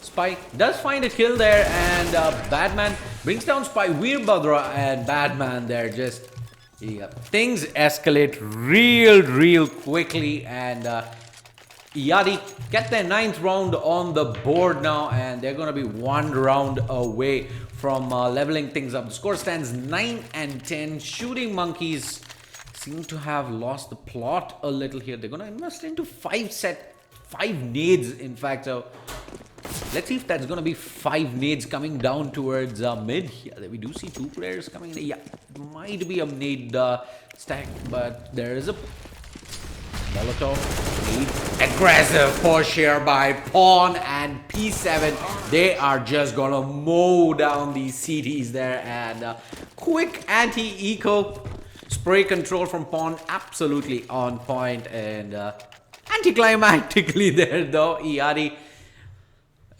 Spy does find a kill there, and Badman brings down Spy. Veerbhadra and Badman there just... yeah, things escalate real quickly, and Iyati get their 9th round on the board now, and they're going to be 1 round away from leveling things up. The score stands 9-10. Shooting Monkeys seem to have lost the plot a little here. They're going to invest into 5 nades, in fact. So let's see if that's going to be 5 nades coming down towards mid. Yeah, we do see 2 players coming in. Yeah, it might be a nade stack, but there is a Molotov. Aggressive push here by Pawn and P7. They are just going to mow down these CDs there. And quick anti-eco spray control from Pawn. Absolutely on point. And anticlimactically there though, Iyati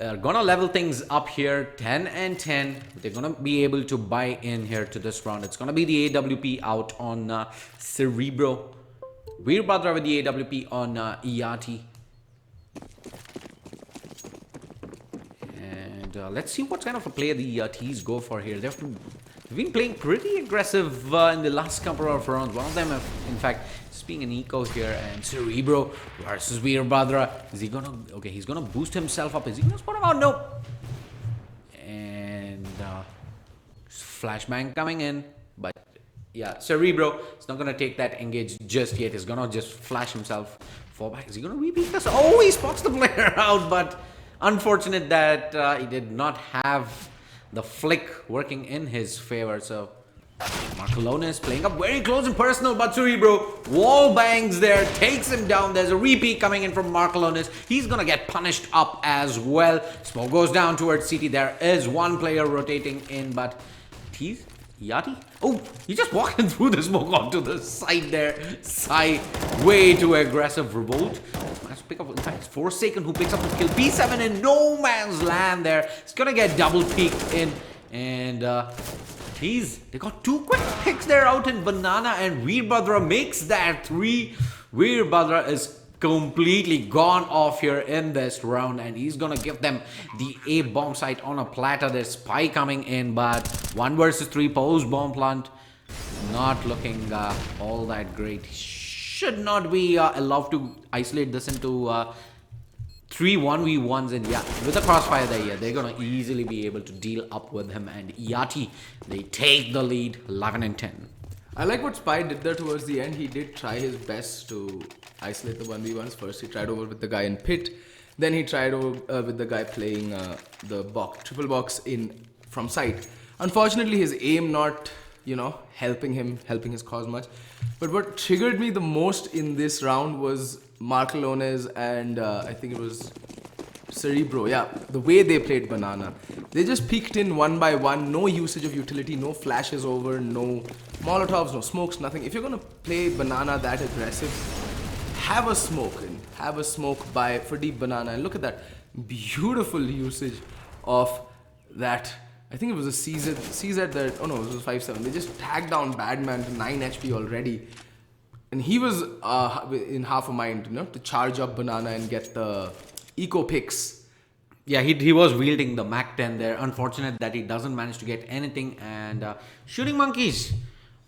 are gonna level things up here, 10-10. They're gonna be able to buy in here to this round. It's gonna be the AWP out on Cerebro. Veerbhadra with the AWP on Iyati. And let's see what kind of a play the T's go for here. They've been playing pretty aggressive in the last couple of rounds. One of them, in fact, is being an eco here. And Cerebro versus Veerbhadra. Is he gonna... Okay, he's gonna boost himself up. Is he gonna spot him out? No. And flashbang coming in. But yeah, Cerebro is not gonna take that engage just yet. He's gonna just flash himself. Fall back. Is he gonna repeat this? Oh, he spots the player out, but unfortunate that he did not have the flick working in his favor. So Marcalonis playing up very close and personal, but Cerebro wall bangs there, takes him down. There's a repeat coming in from Marcalonis. He's gonna get punished up as well. Smoke goes down towards CT. There is one player rotating in, but Iyati? Oh, he just walked in through the smoke onto the side there. Sai, way too aggressive. Revolt. Nice pick up. In fact, it's Forsaken who picks up the kill. P7 in no man's land there. He's gonna get double peeked in. And they got two quick picks there out in Banana, and Veerbhadra makes that 3. Veerbhadra is completely gone off here in this round, and he's gonna give them the A bomb site on a platter. There's Spy coming in, but 1 versus 3 post bomb plant not looking all that great. Should not be allowed to isolate this into 3 1v1s, and yeah, with the crossfire there, they're gonna easily be able to deal up with him. And Iyati, they take the lead 11 and 10. I like what Spy did there towards the end. He did try his best to isolate the 1v1s. First he tried over with the guy in pit, then he tried over with the guy playing the triple box in from site. Unfortunately, his aim not, helping his cause much. But what triggered me the most in this round was Marcalones and I think it was Cerebro. Yeah, the way they played Banana. They just peeked in one by one, no usage of utility, no flashes over, no Molotovs, no smokes, nothing. If you're gonna play Banana that aggressive, have a smoke in. Have a smoke for deep Banana. And look at that beautiful usage of that. I think it was a CZ that, oh no, it was 5-7. They just tagged down Badman to 9 HP already. And he was in half a mind, to charge up Banana and get the eco picks. Yeah, he was wielding the Mac 10 there. Unfortunate that he doesn't manage to get anything. And Shooting Monkeys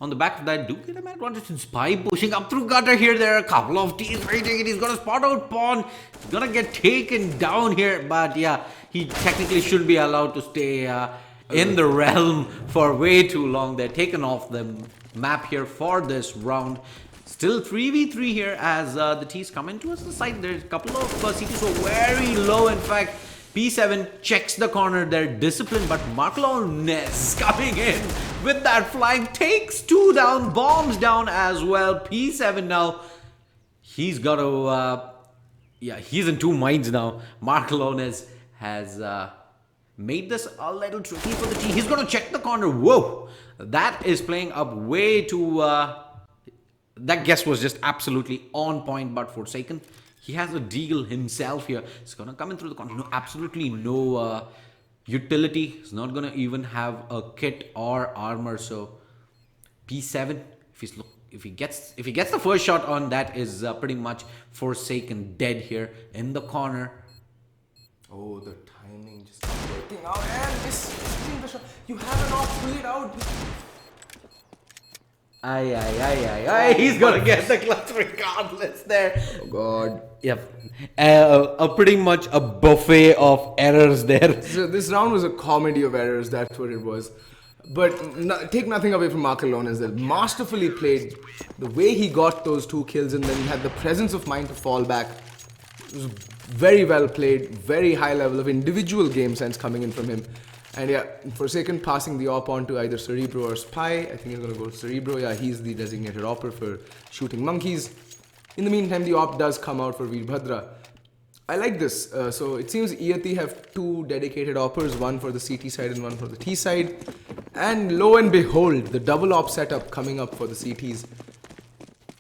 on the back of that do get an advantage. And Spy pushing up through gutter here. There are a couple of T's waiting. He's gonna spot out Pawn. He's gonna get taken down here. But yeah, he technically shouldn't be allowed to stay in the realm for way too long. They're taken off the map here for this round. Still 3v3 here as the T's come into us the side. There's a couple of CTs so very low. In fact, P7 checks the corner. They're disciplined, but Marcalones coming in with that flying takes 2 down, bombs down as well. P7 now, he's got to, he's in 2 minds now. Marcalones has made this a little tricky for the T. He's going to check the corner. Whoa, that is playing up way too... that guess was just absolutely on point, but Forsaken, he has a deal himself here. He's gonna come in through the corner. No, absolutely no utility. He's not gonna even have a kit or armor. So P7, if he gets the first shot on, that is pretty much Forsaken dead here in the corner. Oh, the timing just not working out, and missing the shot. You have an off, pull it out. He's gonna get the clutch regardless there. Oh god. Yep. Pretty much a buffet of errors there. So this round was a comedy of errors, that's what it was. But take nothing away from Marcalones that masterfully played. The way he got those 2 kills and then had the presence of mind to fall back. It was very well played, very high level of individual game sense coming in from him. And yeah, Forsaken passing the op on to either Cerebro or Spy. I think he's going to go Cerebro. Yeah, he's the designated opper for Shooting Monkeys. In the meantime, the op does come out for Veerbhadra. I like this. So it seems Iyati have 2 dedicated oppers, one for the CT side and one for the T side. And lo and behold, the double op setup coming up for the CTs.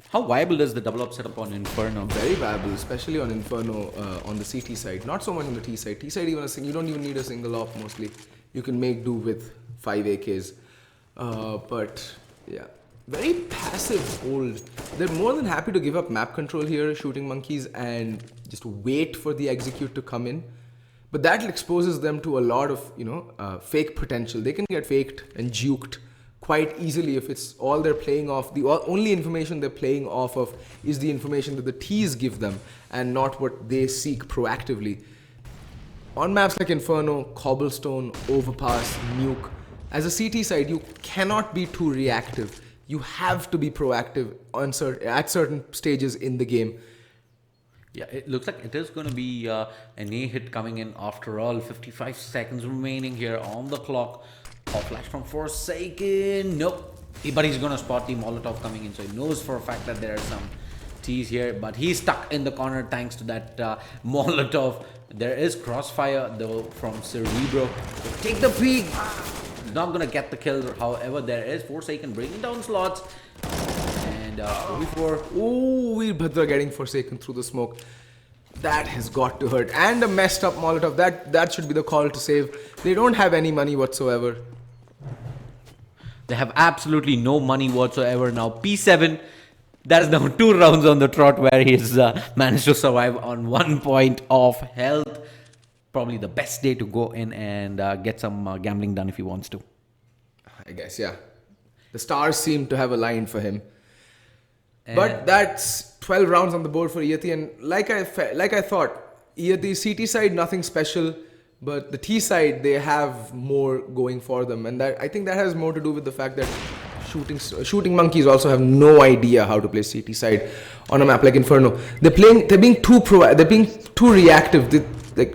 How viable is the double op setup on Inferno? Very viable, especially on Inferno on the CT side. Not so much on the T side. T side, you don't even need a single op mostly. You can make do with 5 AKs. But yeah, very passive hold. They're more than happy to give up map control here, Shooting Monkeys, and just wait for the execute to come in. But that exposes them to a lot of, fake potential. They can get faked and juked quite easily if it's all they're playing off. The only information they're playing off of is the information that the T's give them and not what they seek proactively. On maps like Inferno, Cobblestone, Overpass, Nuke, as a CT side, you cannot be too reactive. You have to be proactive at certain stages in the game. Yeah, it looks like it is going to be an A hit coming in after all. 55 seconds remaining here on the clock. Pop flash from Forsaken. Nope. But he's going to spot the Molotov coming in. So he knows for a fact that there are some T's here. But he's stuck in the corner thanks to that Molotov. There is crossfire though from Cerebro. Take the peek. Not going to get the kill. However, there is Forsaken bringing down slots. And before, Weerbhadra getting Forsaken through the smoke. That has got to hurt. And a messed up Molotov. That should be the call to save. They don't have any money whatsoever. They have absolutely no money whatsoever now. P7, that is now 2 rounds on the trot where he's managed to survive on 1 point of health. Probably the best day to go in and get some gambling done if he wants to. I guess, yeah. The stars seem to have aligned for him. But that's 12 rounds on the board for Iyati, and like I thought, Iyati CT side nothing special, but the T side they have more going for them, and that I think that has more to do with the fact that shooting monkeys also have no idea how to play CT side on a map like Inferno. They're being too reactive.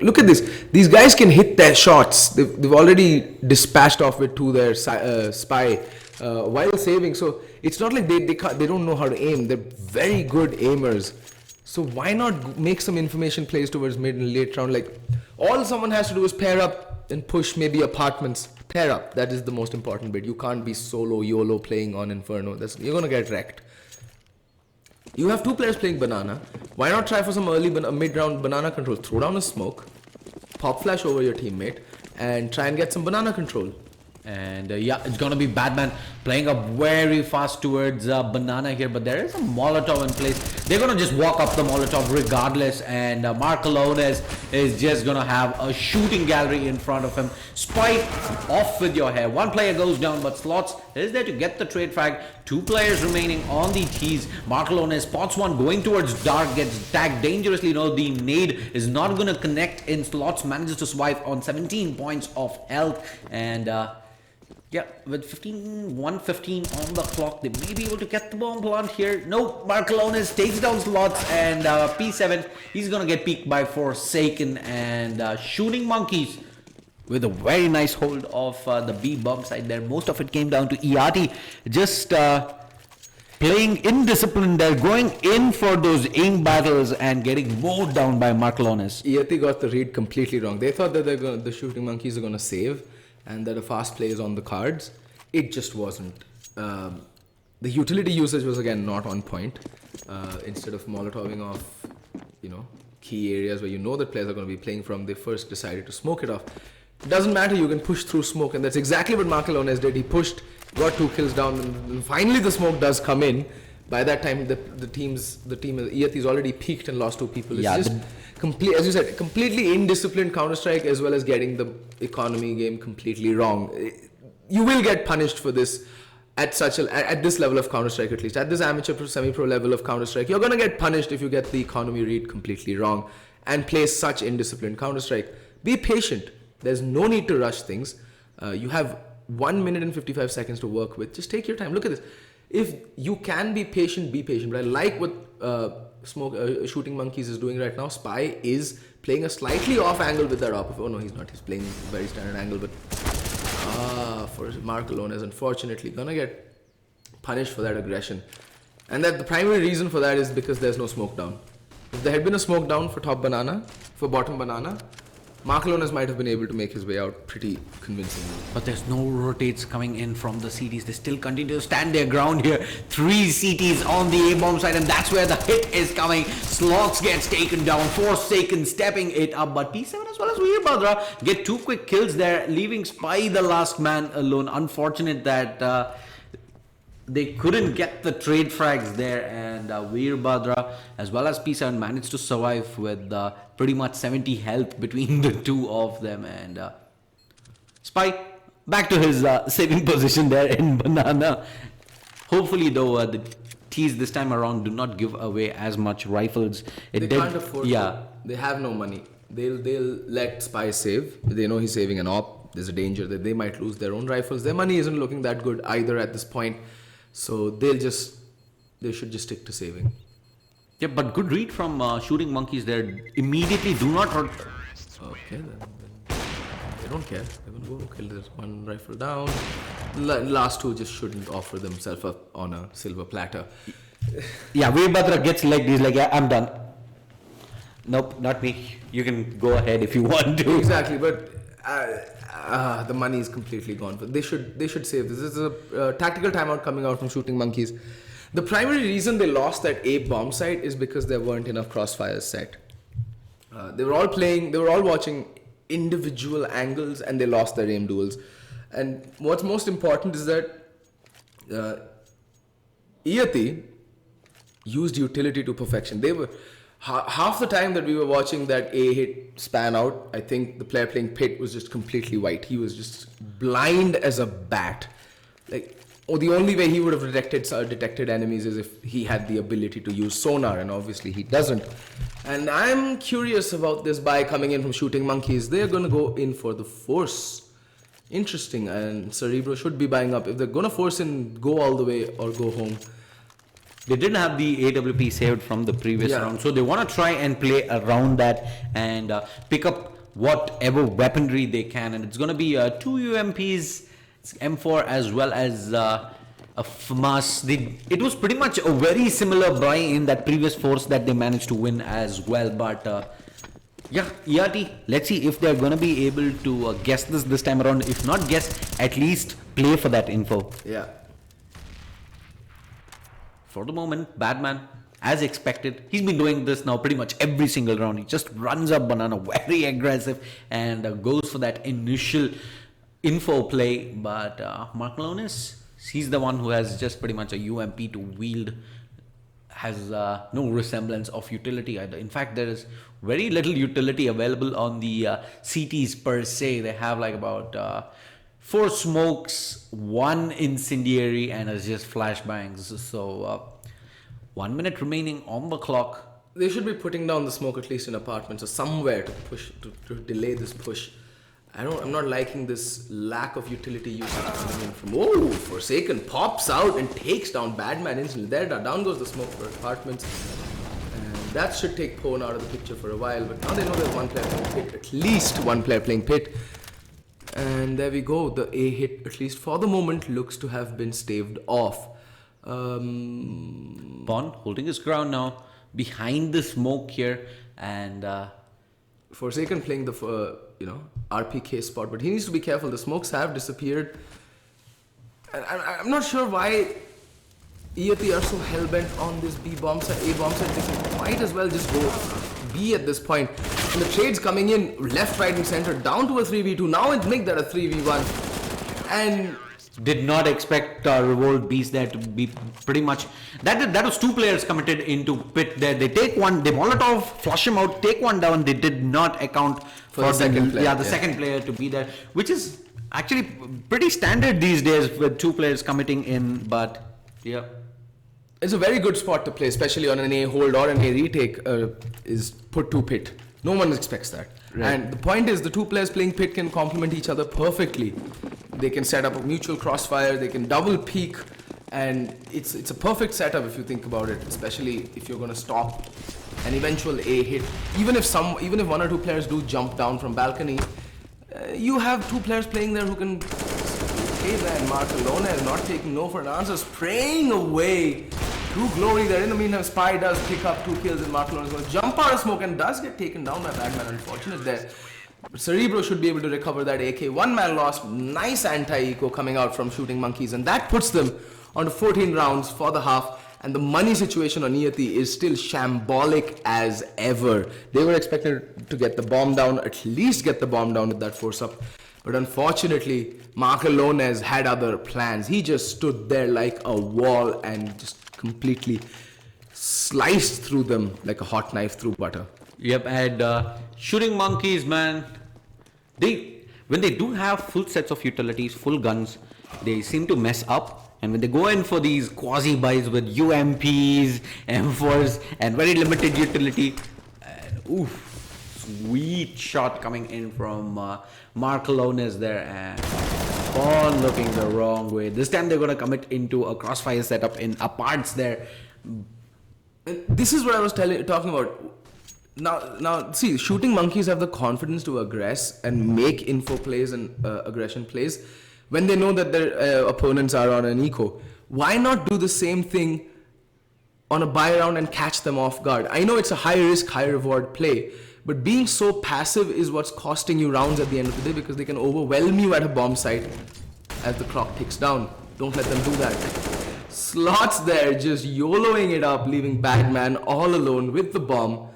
Look at this. These guys can hit their shots. They've already dispatched off with to their spy while saving. So it's not like they don't know how to aim. They're very good aimers. So why not make some information plays towards mid and late round? Like, all someone has to do is pair up and push maybe apartments. Pair up. That is the most important bit. You can't be solo YOLO playing on Inferno. You're gonna get wrecked. You have 2 players playing banana. Why not try for some early mid-round banana control? Throw down a smoke, pop flash over your teammate, and try and get some banana control. And yeah, it's gonna be Batman playing up very fast towards Banana here, but there is a Molotov in place. They're gonna just walk up the Molotov regardless, and Mark Alones is just gonna have a shooting gallery in front of him. Spike off with your hair. 1 player goes down, but Slots is there to get the trade frag. 2 players remaining on the T's. Mark Alones spots one going towards Dark, gets tagged dangerously. No, the nade is not gonna connect in. Slots manages to survive on 17 points of health, and yeah, with 1:15 on the clock, they may be able to get the bomb plant here. No, Marcalones takes down Slots, and P7, he's gonna get peeked by Forsaken, and Shooting Monkeys with a very nice hold of the B bomb side there. Most of it came down to Iyati, just playing indisciplined there, going in for those aim battles and getting mowed down by Marcalones. Iyati got the read completely wrong. They thought that the Shooting Monkeys are gonna save, and that a fast play is on the cards. It just wasn't. The utility usage was again not on point. Instead of molotoving off, key areas where that players are going to be playing from, they first decided to smoke it off. It doesn't matter, you can push through smoke, and that's exactly what Marcalones did. He pushed, got 2 kills down, and finally the smoke does come in. By that time, the team Iyati's already peaked and lost 2 people. It's just as you said, completely indisciplined Counter-Strike, as well as getting the economy game completely wrong. You will get punished for this at this level of Counter-Strike, at least at this amateur semi-pro level of Counter-Strike. You're gonna get punished if you get the economy read completely wrong and play such indisciplined Counter-Strike. Be patient. There's no need to rush things. You have 1 minute and 55 seconds to work with. Just take your time. Look at this. If you can be patient, be patient. But I like what Shooting Monkeys is doing right now. Spy is playing a slightly off angle with that op. Oh no, he's not. He's playing a very standard angle. But for Mark Alones, unfortunately, gonna get punished for that aggression. And that the primary reason for that is because there's no smoke down. If there had been a smoke down for bottom banana, Mark Alones might have been able to make his way out pretty convincingly. But there's no rotates coming in from the CTs. They still continue to stand their ground here. 3 CTs on the A-bomb side, and that's where the hit is coming. Slots gets taken down. Forsaken stepping it up, but P7 as well as Veerbhadra get 2 quick kills there, leaving Spy the last man alone. Unfortunate that they couldn't get the trade frags there, and Veerbhadra as well as P7 managed to survive with pretty much 70 health between the two of them. And Spy back to his saving position there in banana. Hopefully, though, the T's this time around do not give away as much rifles. They can't afford to. They have no money. They'll let Spy save. They know he's saving an op. There's a danger that they might lose their own rifles. Their money isn't looking that good either at this point. So they should just stick to saving. Yeah, but good read from Shooting Monkeys there. Immediately do not... Okay, then they don't care. They're going to go kill this one rifle down. Last two just shouldn't offer themselves up on a silver platter. Yeah, Veerbhadra gets legged. He's like, yeah, I'm done. Nope, not me. You can go ahead if you want to. Exactly, but the money is completely gone. But they should save this. This is a tactical timeout coming out from Shooting Monkeys. The primary reason they lost that A bomb site is because there weren't enough crossfires set. They were all watching individual angles, and they lost their aim duels. And what's most important is that Iyati used utility to perfection. They were half the time that we were watching that A hit span out, I think the player playing Pit was just completely white. He was just blind as a bat. The only way he would have detected enemies is if he had the ability to use sonar, and obviously he doesn't. And I'm curious about this buy coming in from Shooting Monkeys. They're going to go in for the Force. Interesting, and Cerebro should be buying up. If they're going to force in, go all the way or go home. They didn't have the AWP saved from the previous round, so they want to try and play around that and pick up whatever weaponry they can. And it's going to be 2 UMPs, M4 as well as a FAMAS. It was pretty much a very similar buy in that previous Force that they managed to win as well. But yeah, Iyati, let's see if they're going to be able to guess this time around. If not guess, at least play for that info. Yeah. For the moment, Badman, as expected, he's been doing this now pretty much every single round. He just runs up banana, very aggressive, and goes for that initial info play. But Mark Malonis, he's the one who has just pretty much a UMP to wield, has no resemblance of utility either. In fact, there is very little utility available on the CTs per se. They have like about 4 smokes, 1 incendiary, and it's just flashbangs. So 1 minute remaining on the clock. They should be putting down the smoke at least in apartments or somewhere to push to delay this push. I'm not liking this lack of utility usage coming in from. Oh, Forsaken pops out and takes down Badman instantly. There, down goes the smoke for apartments. And that should take Pone out of the picture for a while. But now they know there's one player playing Pit, at least one player playing Pit. And there we go. The A hit, at least for the moment, looks to have been staved off. Pone holding his ground now behind the smoke here, and Forsaken playing the RPK spot, but he needs to be careful. The smokes have disappeared, and I'm not sure why Iyati are so hell-bent on this B bomb set, A bomb set. They might as well just go B at this point. And the trades coming in left, right, and center down to a 3v2. Now it make that a 3v1, and did not expect Revolt Beast there to be pretty much that was 2 players committed into Pit there. They take one, they Molotov, flush him out, take one down. They did not account for the second player. Second player to be there, which is actually pretty standard these days with 2 players committing in. But yeah, it's a very good spot to play, especially on an A hold or an A retake. Is put to Pit. No one expects that. Right. And the point is, the 2 players playing Pit can complement each other perfectly. They can set up a mutual crossfire. They can double peek, and it's a perfect setup if you think about it. Especially if you're going to stop an eventual A hit. Even if 1 or 2 players do jump down from balcony, you have 2 players playing there who can stay there. And Mark alone is not taking no for an answer, spraying away. True glory there. In the meantime, Spy does pick up 2 kills, and Mark alone is going to jump out of smoke and does get taken down by Badman. Unfortunate there. But Cerebro should be able to recover that AK. 1 man lost. Nice anti-eco coming out from Shooting Monkeys, and that puts them on to 14 rounds for the half. And the money situation on Iyati is still shambolic as ever. They were expected to get the bomb down, at least get the bomb down with that force up. But unfortunately, Mark Alones had other plans. He just stood there like a wall and just completely sliced through them like a hot knife through butter. Yep, and shooting monkeys, man. When they do have full sets of utilities, full guns, they seem to mess up. And when they go in for these quasi buys with UMPs, M4s, and very limited utility, sweet shot coming in from Mark Alones there, and ball looking the wrong way. This time they're gonna commit into a crossfire setup in aparts there. And this is what I was talking about. Now, see, shooting monkeys have the confidence to aggress and make info plays and aggression plays when they know that their opponents are on an eco. Why not do the same thing on a buy round and catch them off guard? I know it's a high risk, high reward play, but being so passive is what's costing you rounds at the end of the day, because they can overwhelm you at a bomb site as the clock ticks down. Don't let them do that. Slots there just YOLOing it up, leaving Batman all alone with the bomb.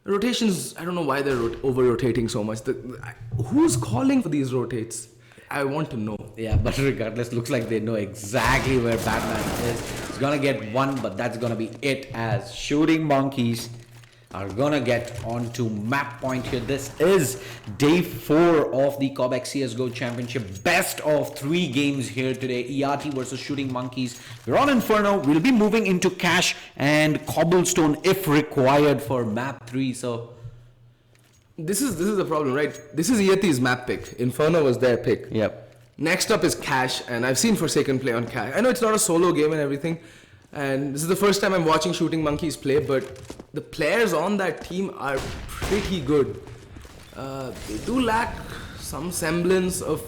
Rotations, I don't know why they're over-rotating so much. Who's calling for these rotates? I want to know. Yeah, but regardless, looks like they know exactly where Batman is. He's gonna get one, but that's gonna be it, as shooting monkeys are gonna get onto map point here. This is day 4 of the Cobx CSGO Championship. Best of 3 games here today. Iyati versus shooting monkeys. We're on Inferno. We'll be moving into Cache and Cobblestone if required for map 3. So this is the problem, right? This is Iyati's map pick. Inferno was their pick. yep. Next up is Cache, and I've seen Forsaken play on Cache. I know it's not a solo game and everything, and this is the first time I'm watching Shooting Monkeys play, but the players on that team are pretty good. They do lack some semblance of,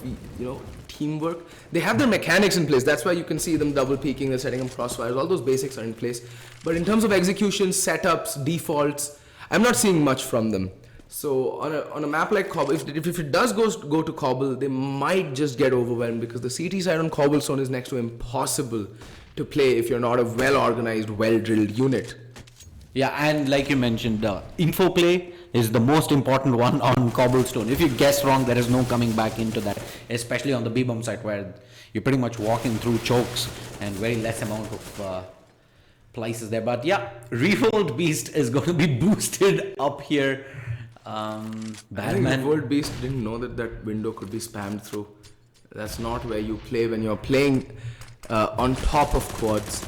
teamwork. They have their mechanics in place. That's why you can see them double peeking, they're setting up crossfires. All those basics are in place. But in terms of execution, setups, defaults, I'm not seeing much from them. So on a map like Cobble, if it does go to Cobble, they might just get overwhelmed, because the CT side on Cobblestone is next to impossible to play if you're not a well-organized, well-drilled unit. Yeah, and like you mentioned, info play is the most important one on Cobblestone. If you guess wrong, there is no coming back into that, especially on the B-bomb side, where you're pretty much walking through chokes and very less amount of places there. But yeah, Revolt Beast is going to be boosted up here. I think Revolt Beast didn't know that window could be spammed through. That's not where you play when you're playing on top of quads.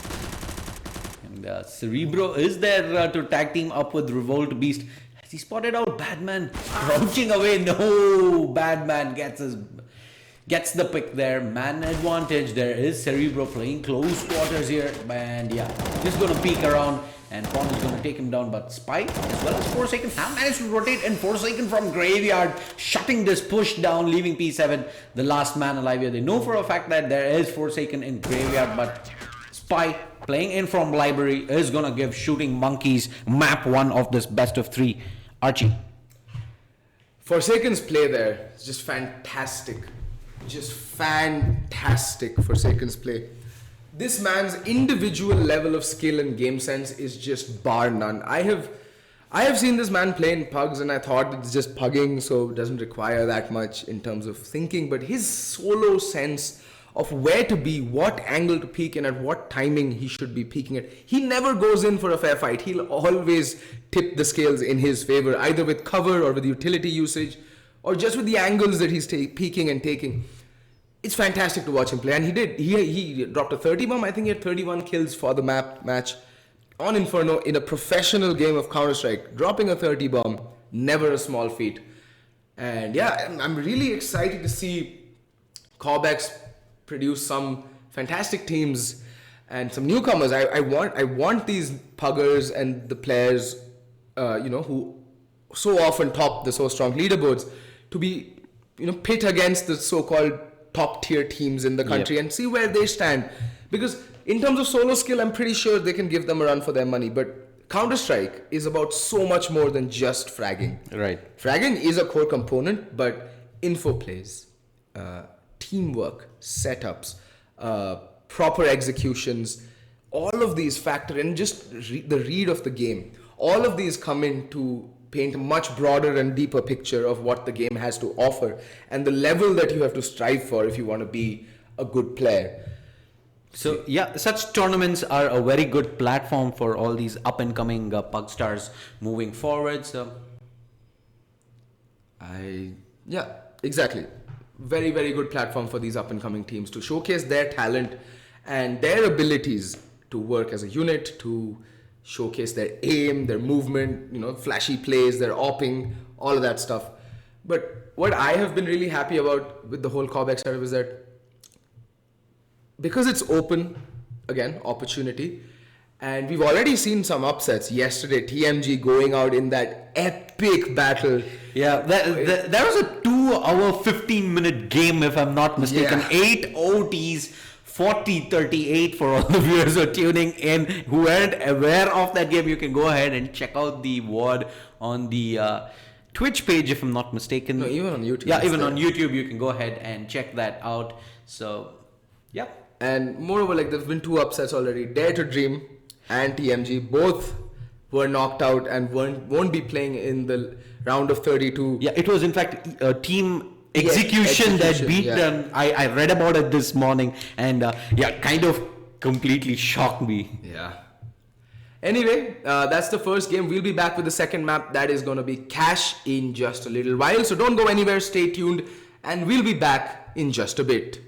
And Cerebro is there to tag team up with Revolt Beast. Has he spotted out Batman? Crouching away. No, Batman gets the pick there. Man advantage. There is Cerebro playing close quarters here. And yeah, just going to peek around. And Pond is going to take him down, but Spy as well as Forsaken have managed to rotate, and Forsaken from Graveyard shutting this push down, leaving P7 the last man alive here. They know for a fact that there is Forsaken in Graveyard, but Spy playing in from Library is going to give Shooting Monkeys map 1 of this best of 3. Archie. Forsaken's play there is just fantastic. Just fantastic, Forsaken's play. This man's individual level of skill and game sense is just bar none. I have seen this man play in pugs, and I thought it's just pugging, so it doesn't require that much in terms of thinking. But his solo sense of where to be, what angle to peek, and at what timing he should be peeking at. He never goes in for a fair fight. He'll always tip the scales in his favor, either with cover or with utility usage, or just with the angles that he's peeking and taking. It's fantastic to watch him play, and he did. He dropped a 30 bomb. I think he had 31 kills for the match on Inferno in a professional game of Counter-Strike. Dropping a 30 bomb, never a small feat. And yeah, I'm really excited to see Cobx produce some fantastic teams and some newcomers. I want these puggers and the players, who so often top the so strong leaderboards, to be, pit against the so-called top tier teams in the country, and see where they stand. Because in terms of solo skill, I'm pretty sure they can give them a run for their money. But Counter-Strike is about so much more than just fragging. Right. Fragging is a core component, but info plays, teamwork, setups, proper executions, all of these factor in, just the read of the game. All of these come into paint a much broader and deeper picture of what the game has to offer and the level that you have to strive for if you want to be a good player. So yeah, such tournaments are a very good platform for all these up and coming pug stars moving forward. So Yeah, exactly. Very, very good platform for these up and coming teams to showcase their talent and their abilities to work as a unit, to showcase their aim, their movement, flashy plays, their opping, all of that stuff. But what I have been really happy about with the whole Cobx setup is that because it's open, again, opportunity, and we've already seen some upsets. Yesterday, TMG going out in that epic battle. yeah, that was a 2-hour, 15-minute game, if I'm not mistaken. Yeah. 8 OTs. 40-38 for all the viewers who are tuning in who weren't aware of that game. You can go ahead and check out the VOD on the Twitch page, if I'm not mistaken. No, even on YouTube. Yeah, even on YouTube, you can go ahead and check that out. So, yeah. And moreover, there's been 2 upsets already. Dare to Dream and TMG both were knocked out and won't be playing in the round of 32. Yeah, it was in fact a team execution that beat them. I read about it this morning and kind of completely shocked me. Yeah. Anyway, that's the first game. We'll be back with the second map. That is going to be Cash in just a little while. So don't go anywhere. Stay tuned. And we'll be back in just a bit.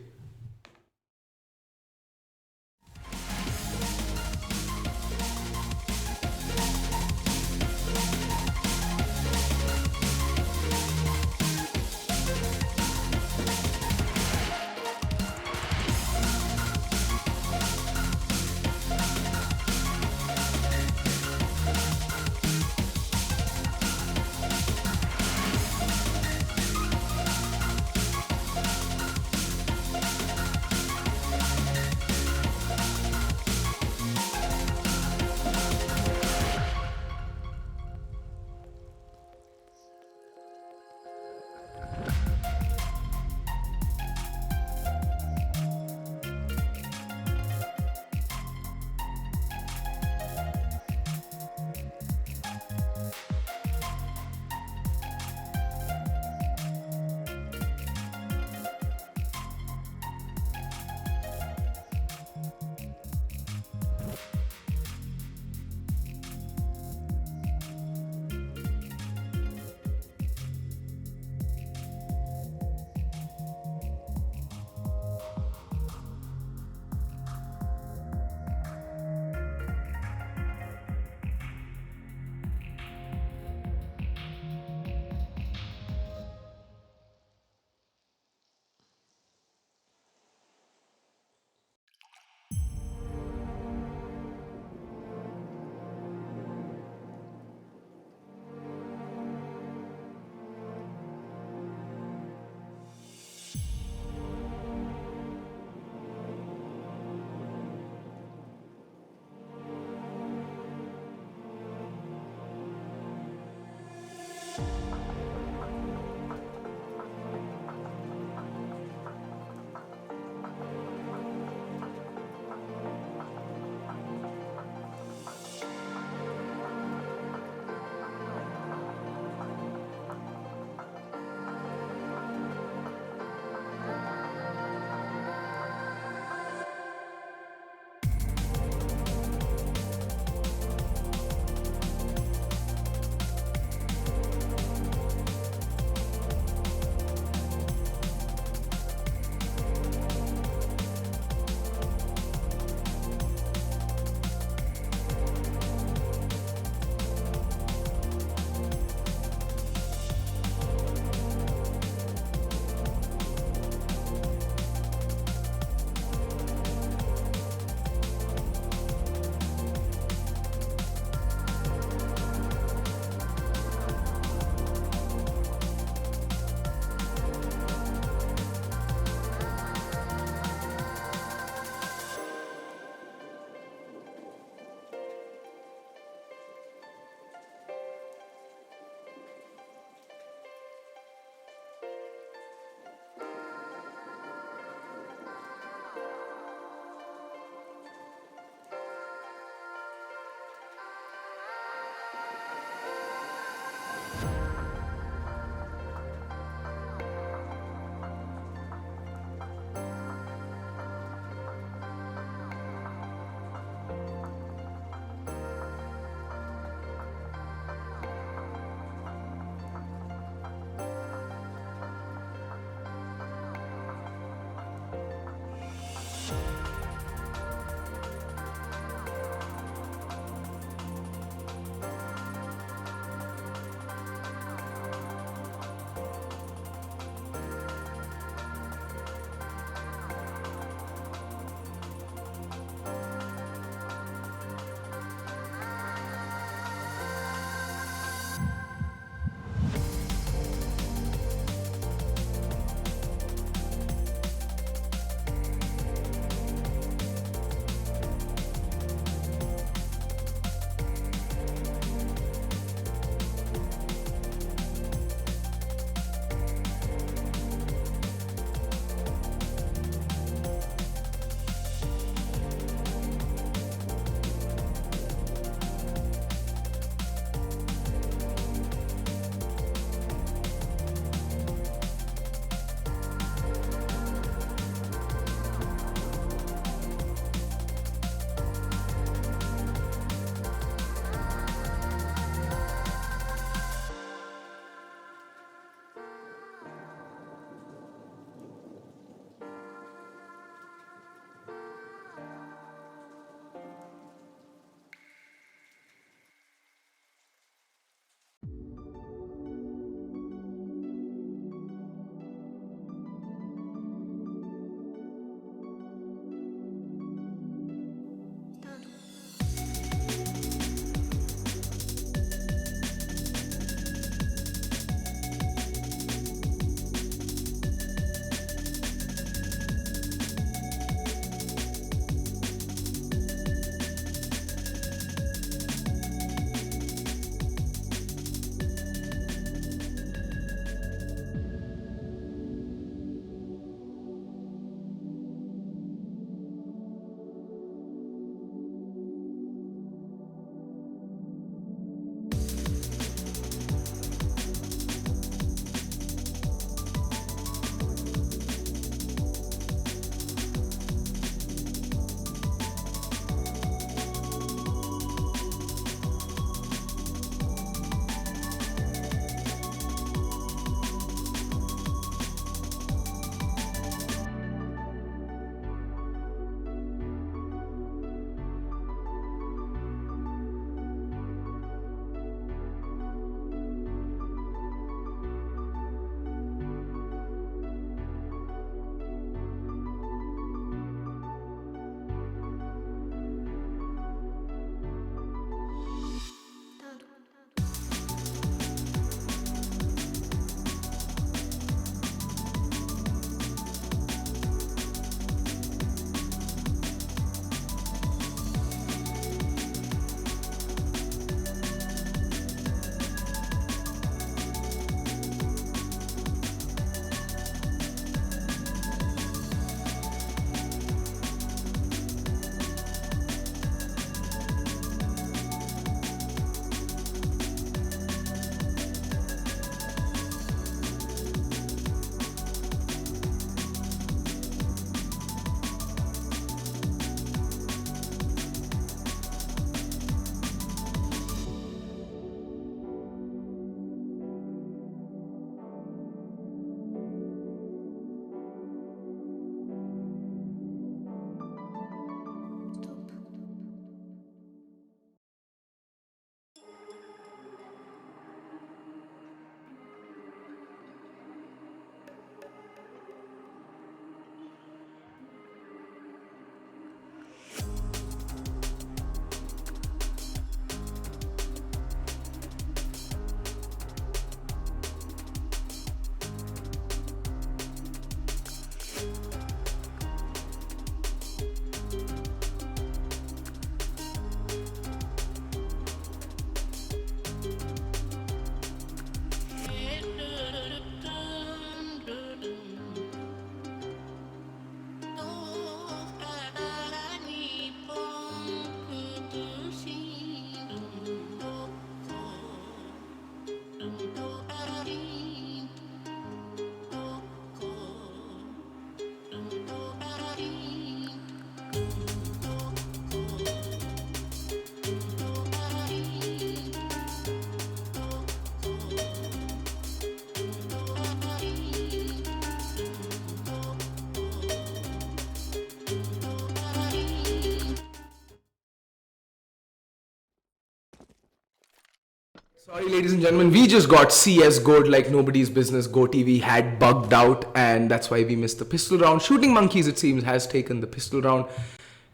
Sorry, ladies and gentlemen, we just got CS Gold like nobody's business. GoTV had bugged out, and that's why we missed the pistol round. Shooting Monkeys, it seems, has taken the pistol round,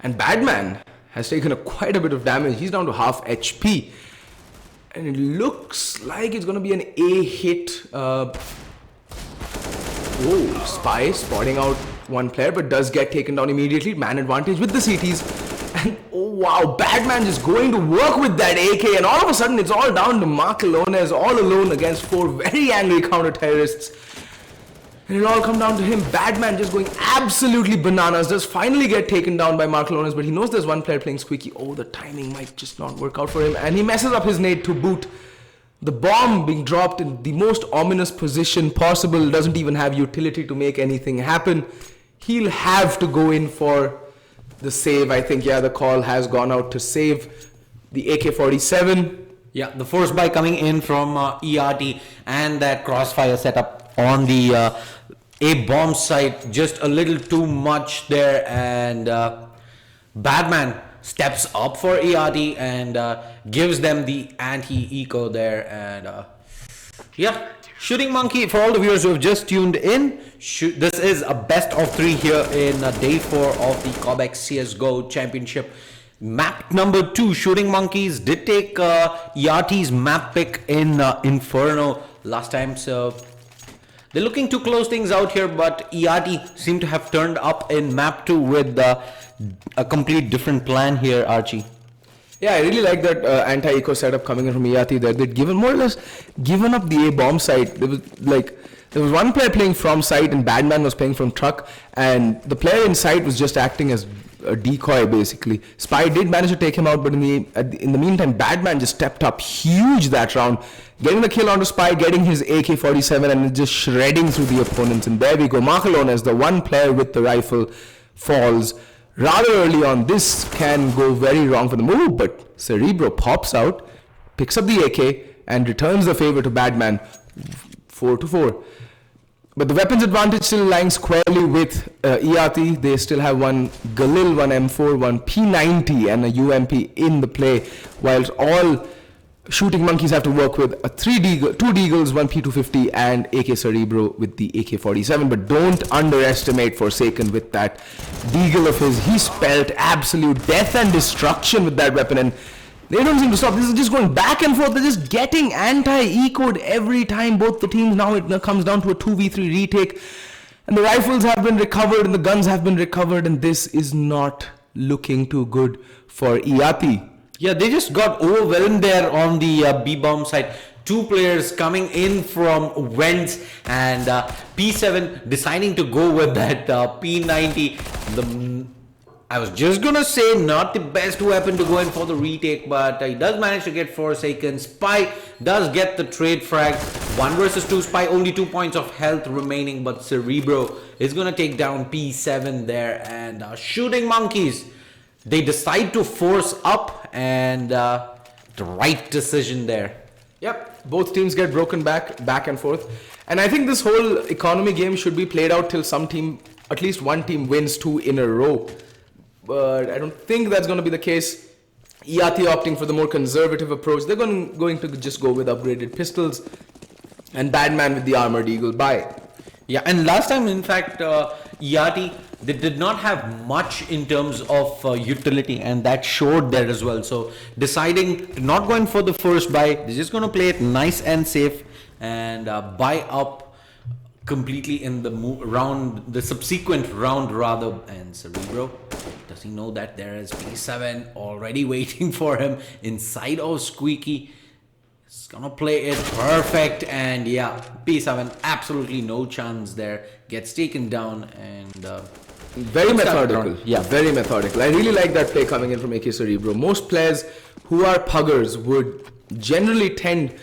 and Badman has taken quite a bit of damage. He's down to half HP, and it looks like it's going to be an A hit. Whoa, Spy spotting out one player, but does get taken down immediately. Man advantage with the CTs. And oh wow, Badman just going to work with that AK, and all of a sudden it's all down to Mark Alones all alone against four very angry counter-terrorists. And it'll all come down to him. Badman just going absolutely bananas. Does finally get taken down by Mark Alones, but he knows there's one player playing squeaky. Oh, the timing might just not work out for him, and he messes up his nade to boot. The bomb being dropped in the most ominous position possible, doesn't even have utility to make anything happen. He'll have to go in for the save. I think, yeah, the call has gone out to save the AK-47. Yeah, the first buy coming in from Iyati, and that crossfire setup on the A-bomb site, just a little too much there, and Badman steps up for Iyati and gives them the anti-eco there. And yeah, Shooting Monkey, for all the viewers who have just tuned in, this is a best of 3 here in day 4 of the Cobx CSGO Championship. Map number 2, Shooting Monkeys did take Iyati's map pick in Inferno last time, so they're looking to close things out here, but Iyati seem to have turned up in map 2 with a complete different plan here, Archie. Yeah, I really like that anti-eco setup coming in from Iyati there. They'd given more or less given up the A-bomb site. There was one player playing from site and Badman was playing from truck, and the player in site was just acting as a decoy basically. Spy did manage to take him out, but in the meantime, Badman just stepped up huge that round, getting the kill onto Spy, getting his AK-47 and just shredding through the opponents. And there we go. Markalone as the one player with the rifle falls rather early on. This can go very wrong for the move, but Cerebro pops out, picks up the AK and returns the favor to Badman. 4-4. But the weapons advantage still lying squarely with Iyati. They still have one Galil, one M4, one P90 and a UMP in the play, whilst all Shooting Monkeys have to work with a two Deagles, one P250 and AK Cerebro with the AK-47. But don't underestimate Forsaken with that Deagle of his. He spelled absolute death and destruction with that weapon, and they don't seem to stop. This is just going back and forth. They're just getting anti-ecoed every time. Both the teams, now it comes down to a 2v3 retake. And the rifles have been recovered and the guns have been recovered. And this is not looking too good for Iyati. Yeah, they just got overwhelmed there on the B-bomb side. 2 players coming in from Wentz and P7 deciding to go with that P90. I was just gonna say not the best weapon to go in for the retake, but he does manage to get Forsaken. Spy does get the trade frag. 1 versus 2. Spy only 2 points of health remaining, but Cerebro is gonna take down P7 there. And Shooting Monkeys, they decide to force up, and the right decision there. Yep, both teams get broken back and forth. And I think this whole economy game should be played out till at least one team wins 2 in a row. But I don't think that's going to be the case. Iyati opting for the more conservative approach. They're going to just go with upgraded pistols, and Badman with the armored eagle. Bye. Yeah, and last time, in fact, Iyati, they did not have much in terms of utility, and that showed there as well. So deciding to not going for the first buy, they're just going to play it nice and safe and buy up completely in the subsequent round rather. And Cerebro, does he know that there is P7 already waiting for him inside of Squeaky? He's gonna play it perfect, and yeah, P7 absolutely no chance there, gets taken down. And very methodical. Yeah, very methodical. I really like that play coming in from AK Cerebro. Most players who are puggers would generally tend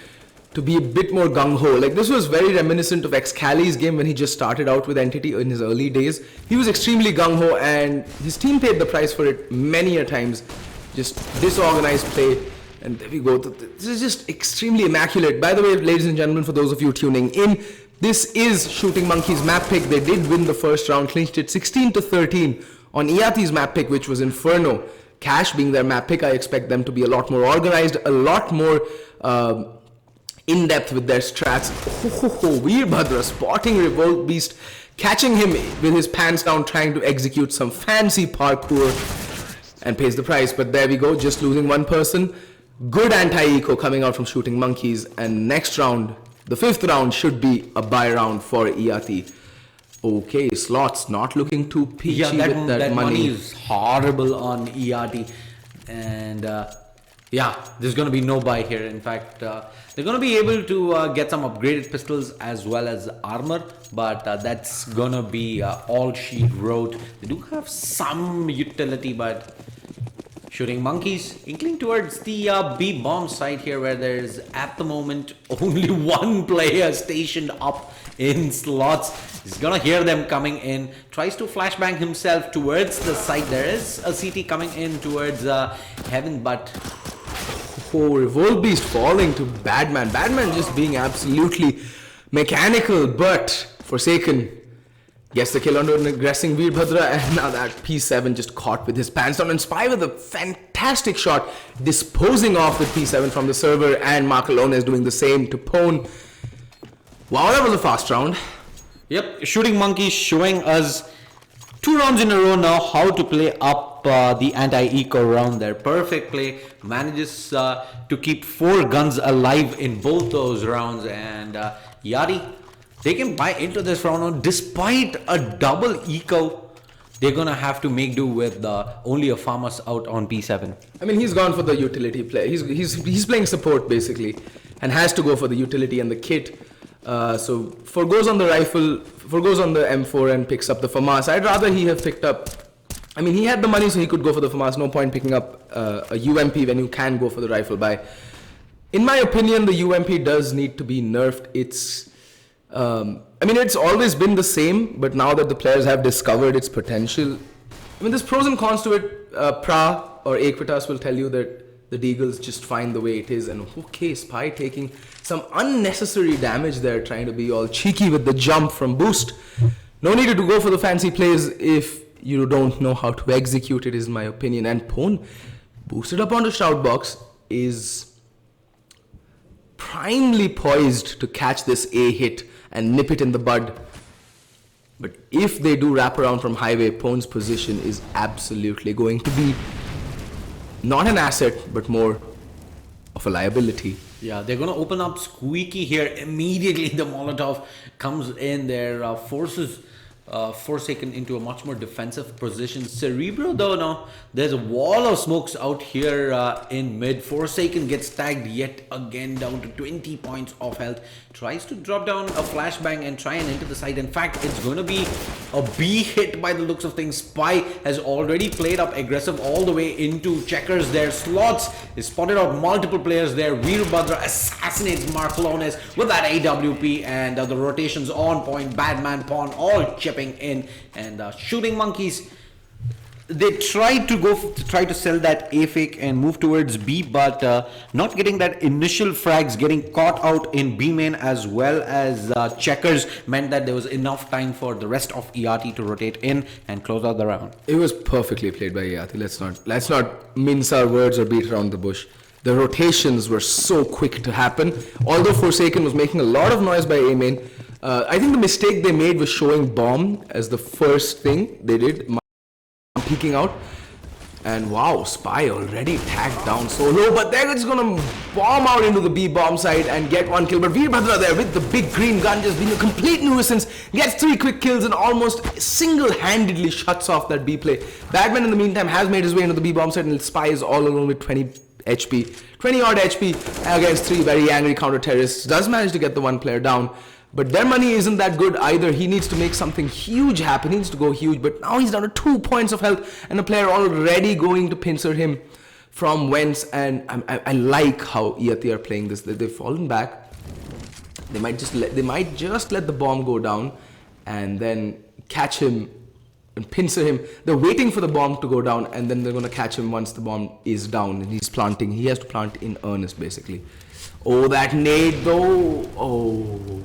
to be a bit more gung-ho. Like, this was very reminiscent of Excali's game when he just started out with Entity in his early days. He was extremely gung-ho, and his team paid the price for it many a times. Just disorganized play, and there we go. This is just extremely immaculate. By the way, ladies and gentlemen, for those of you tuning in, this is Shooting Monkeys map pick. They did win the first round, clinched it 16-13 on Iyati's map pick, which was Inferno. Cash being their map pick, I expect them to be a lot more organized, a lot more in-depth with their strats. Veerbhadra spotting Revolt Beast, catching him with his pants down, trying to execute some fancy parkour, and pays the price. But there we go, just losing one person. Good anti-eco coming out from Shooting Monkeys, and next round, the 5th round, should be a buy round for Iyati. Okay, slots not looking too peachy with that money. Is horrible on Iyati, and yeah, there's going to be no buy here. In fact, they're going to be able to get some upgraded pistols as well as armor, but that's going to be all she wrote. They do have some utility, but Shooting Monkeys inkling towards the B-bomb side here, where there's at the moment only one player stationed up in slots. He's gonna hear them coming in, tries to flashbang himself towards the side. There is a CT coming in towards heaven, but Revolt Beast falling to Badman. Badman just being absolutely mechanical, but Forsaken Gets the kill onto an aggressing Veerbhadra, and now that P7 just caught with his pants down, and Spy with a fantastic shot, disposing off with P7 from the server, and Marcolone is doing the same to Pone. Wow, that was a fast round. Yep, Shooting Monkey showing us 2 rounds in a row now how to play up the anti-eco round there. Perfect play, manages to keep 4 guns alive in both those rounds, and Iyati, they can buy into this round despite a double eco. They're gonna have to make do with only a farmers out on P7. I mean, he's gone for the utility play. He's playing support basically, and has to go for the utility and the kit. So forgoes on the rifle, forgoes on the M4 and picks up the FAMAS. I'd rather he have picked up. I mean, he had the money, so he could go for the FAMAS. No point picking up a UMP when you can go for the rifle buy. In my opinion, the UMP does need to be nerfed. I mean, it's always been the same, but now that the players have discovered its potential, I mean, there's pros and cons to it. Pra or Equitas will tell you that the Deagle's just fine the way it is, and okay, Spy taking some unnecessary damage there, trying to be all cheeky with the jump from boost. No need to go for the fancy plays if you don't know how to execute it, is my opinion. And Pone, boosted up onto Shoutbox, is primely poised to catch this A hit and nip it in the bud. But if they do wrap around from highway, Pone's position is absolutely going to be not an asset, but more of a liability. Yeah, they're gonna open up Squeaky here. Immediately the Molotov comes in there, forces Forsaken into a much more defensive position. Cerebro though, no, there's a wall of smokes out here in mid. Forsaken gets tagged yet again down to 20 points of health. Tries to drop down a flashbang and try and enter the side. In fact, it's going to be a B hit by the looks of things. Spy has already played up aggressive all the way into checkers there. Slots is spotted out multiple players there. Veerbhadra assassinates Marclones with that AWP, and the rotations on point. Badman Pawn all chipping in, and Shooting Monkeys, they tried to try to sell that A fake and move towards B, but not getting that initial frags, getting caught out in B main as well as checkers meant that there was enough time for the rest of Iyati to rotate in and close out the round. It was perfectly played by Iyati. Let's not mince our words or beat around the bush. The rotations were so quick to happen. Although Forsaken was making a lot of noise by A main, I think the mistake they made was showing bomb as the first thing they did. Peeking out, and wow, Spy already tagged down so low, but they're just gonna bomb out into the B bomb side and get one kill. But Veerbhadra there with the big green gun just being a complete nuisance, gets 3 quick kills and almost single-handedly shuts off that B play. Badman in the meantime has made his way into the B bomb side, and Spy is all alone with 20 odd HP against 3 very angry counter terrorists. Does manage to get the 1 player down. But their money isn't that good either. He needs to make something huge happen. He needs to go huge. But now he's down to 2 points of health, and a player already going to pincer him from whence. And I like how Iyati are playing this. They've fallen back. They might just let the bomb go down, and then catch him and pincer him. They're waiting for the bomb to go down, and then they're going to catch him once the bomb is down and he's planting. He has to plant in earnest, basically. Oh, that nade though. Oh.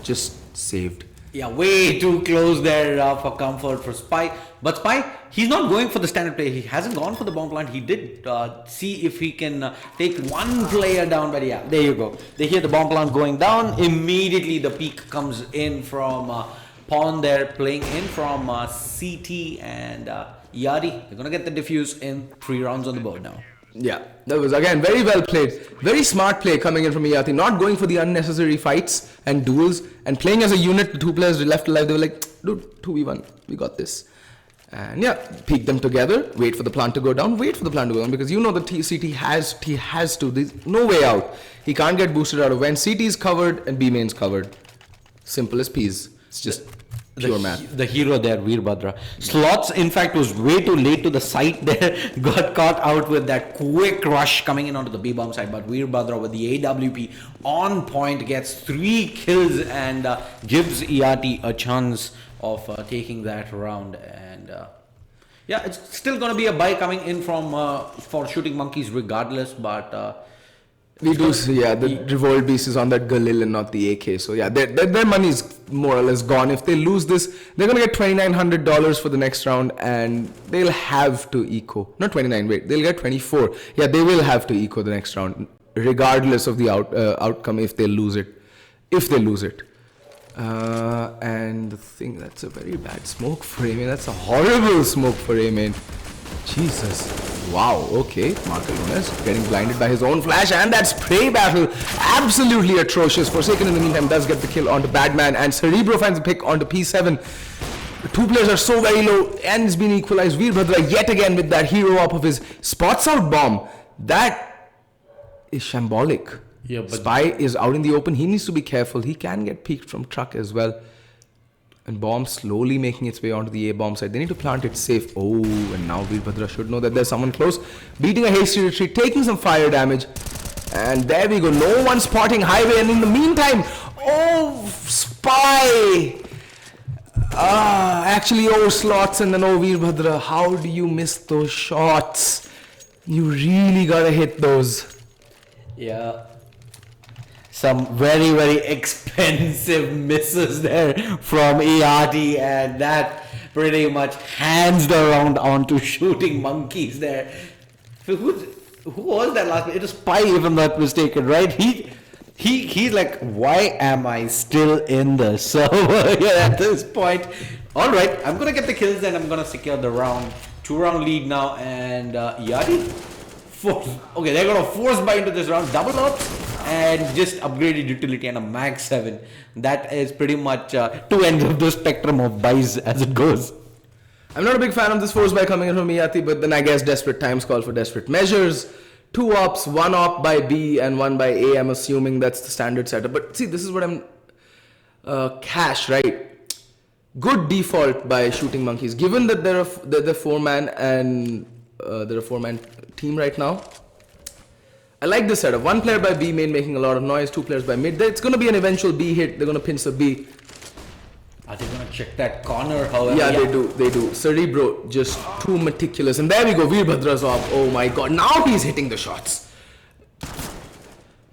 Just saved. Yeah, way too close there for comfort for Spy. But Spy, he's not going for the standard play. He hasn't gone for the bomb plant. He did see if he can take 1 player down. But yeah, there you go. They hear the bomb plant going down. Immediately the peak comes in from Pawn there, playing in from CT and Iyati. They're going to get the defuse in 3 rounds on the board now. Yeah, that was again very well played. Very smart play coming in from Iyati, not going for the unnecessary fights and duels, and playing as a unit. The 2 players left alive. They were like, dude, 2v1, we got this. And yeah, peek them together, wait for the plant to go down, because you know the CT has to, there's no way out. He can't get boosted out of when CT is covered and B main's covered. Simple as peas. It's just pure math. The hero there, Veerbhadra. Slots, in fact, was way too late to the site there. Got caught out with that quick rush coming in onto the B bomb side. But Veerbhadra with the AWP on point gets 3 kills and gives Iyati a chance of taking that round. And yeah, it's still going to be a buy coming in from for Shooting Monkeys regardless. But We do see, yeah, the Revolt Beast is on that Galil and not the AK. So yeah, their money is more or less gone. If they lose this, they're gonna get $2,900 for the next round, and they'll have to eco. Not 29, wait, they'll get 24. Yeah, they will have to eco the next round, regardless of the outcome. If they lose it, and the thing, that's a very bad smoke for Amen. That's a horrible smoke for Amen. Jesus. Wow, okay. Marcelones getting blinded by his own flash, and that spray battle, absolutely atrocious. Forsaken in the meantime does get the kill onto Badman, and Cerebro finds a pick onto P7. The two players are so very low, and it's been equalized. Veerbhadra yet again with that hero up of his spots out bomb. That is shambolic. Yeah, but Spy is out in the open. He needs to be careful. He can get peeked from truck as well. And bomb slowly making its way onto the A-bomb side. They need to plant it safe. Oh, and now Veerbhadra should know that there's someone close. Beating a hasty retreat, taking some fire damage. And there we go. No one spotting highway. And in the meantime, oh, Spy. Actually, oh, slots and then oh, Veerbhadra. How do you miss those shots? You really gotta hit those. yeah, some very, very expensive misses there from Iyati, and that pretty much hands the round onto Shooting Monkeys there. Who was that last? It was Spy, if I'm not mistaken, right? He's like, why am I still in the server here at this point? All right, I'm gonna get the kills and I'm gonna secure the round. 2-round lead now, and Iyati. Okay, they're gonna force buy into this round, double ups, and just upgraded utility and a mag 7. That is pretty much two ends of the spectrum of buys as it goes. I'm not a big fan of this force buy coming in from Iyati, but then I guess desperate times call for desperate measures. 2 ops, 1 op by B and 1 by A. I'm assuming that's the standard setup. But see, this is what I'm... Cash, right? Good default by Shooting Monkeys. Given that they're a 4-man and they're a 4-man team right now, I like this setup. 1 player by B main making a lot of noise, 2 players by mid. It's going to be an eventual B hit. They're going to pinch the B. Are they going to check that corner, however? Yeah, they do. Cerebro just too meticulous. And there we go, Veerbhadra's off. Oh my god, now he's hitting the shots.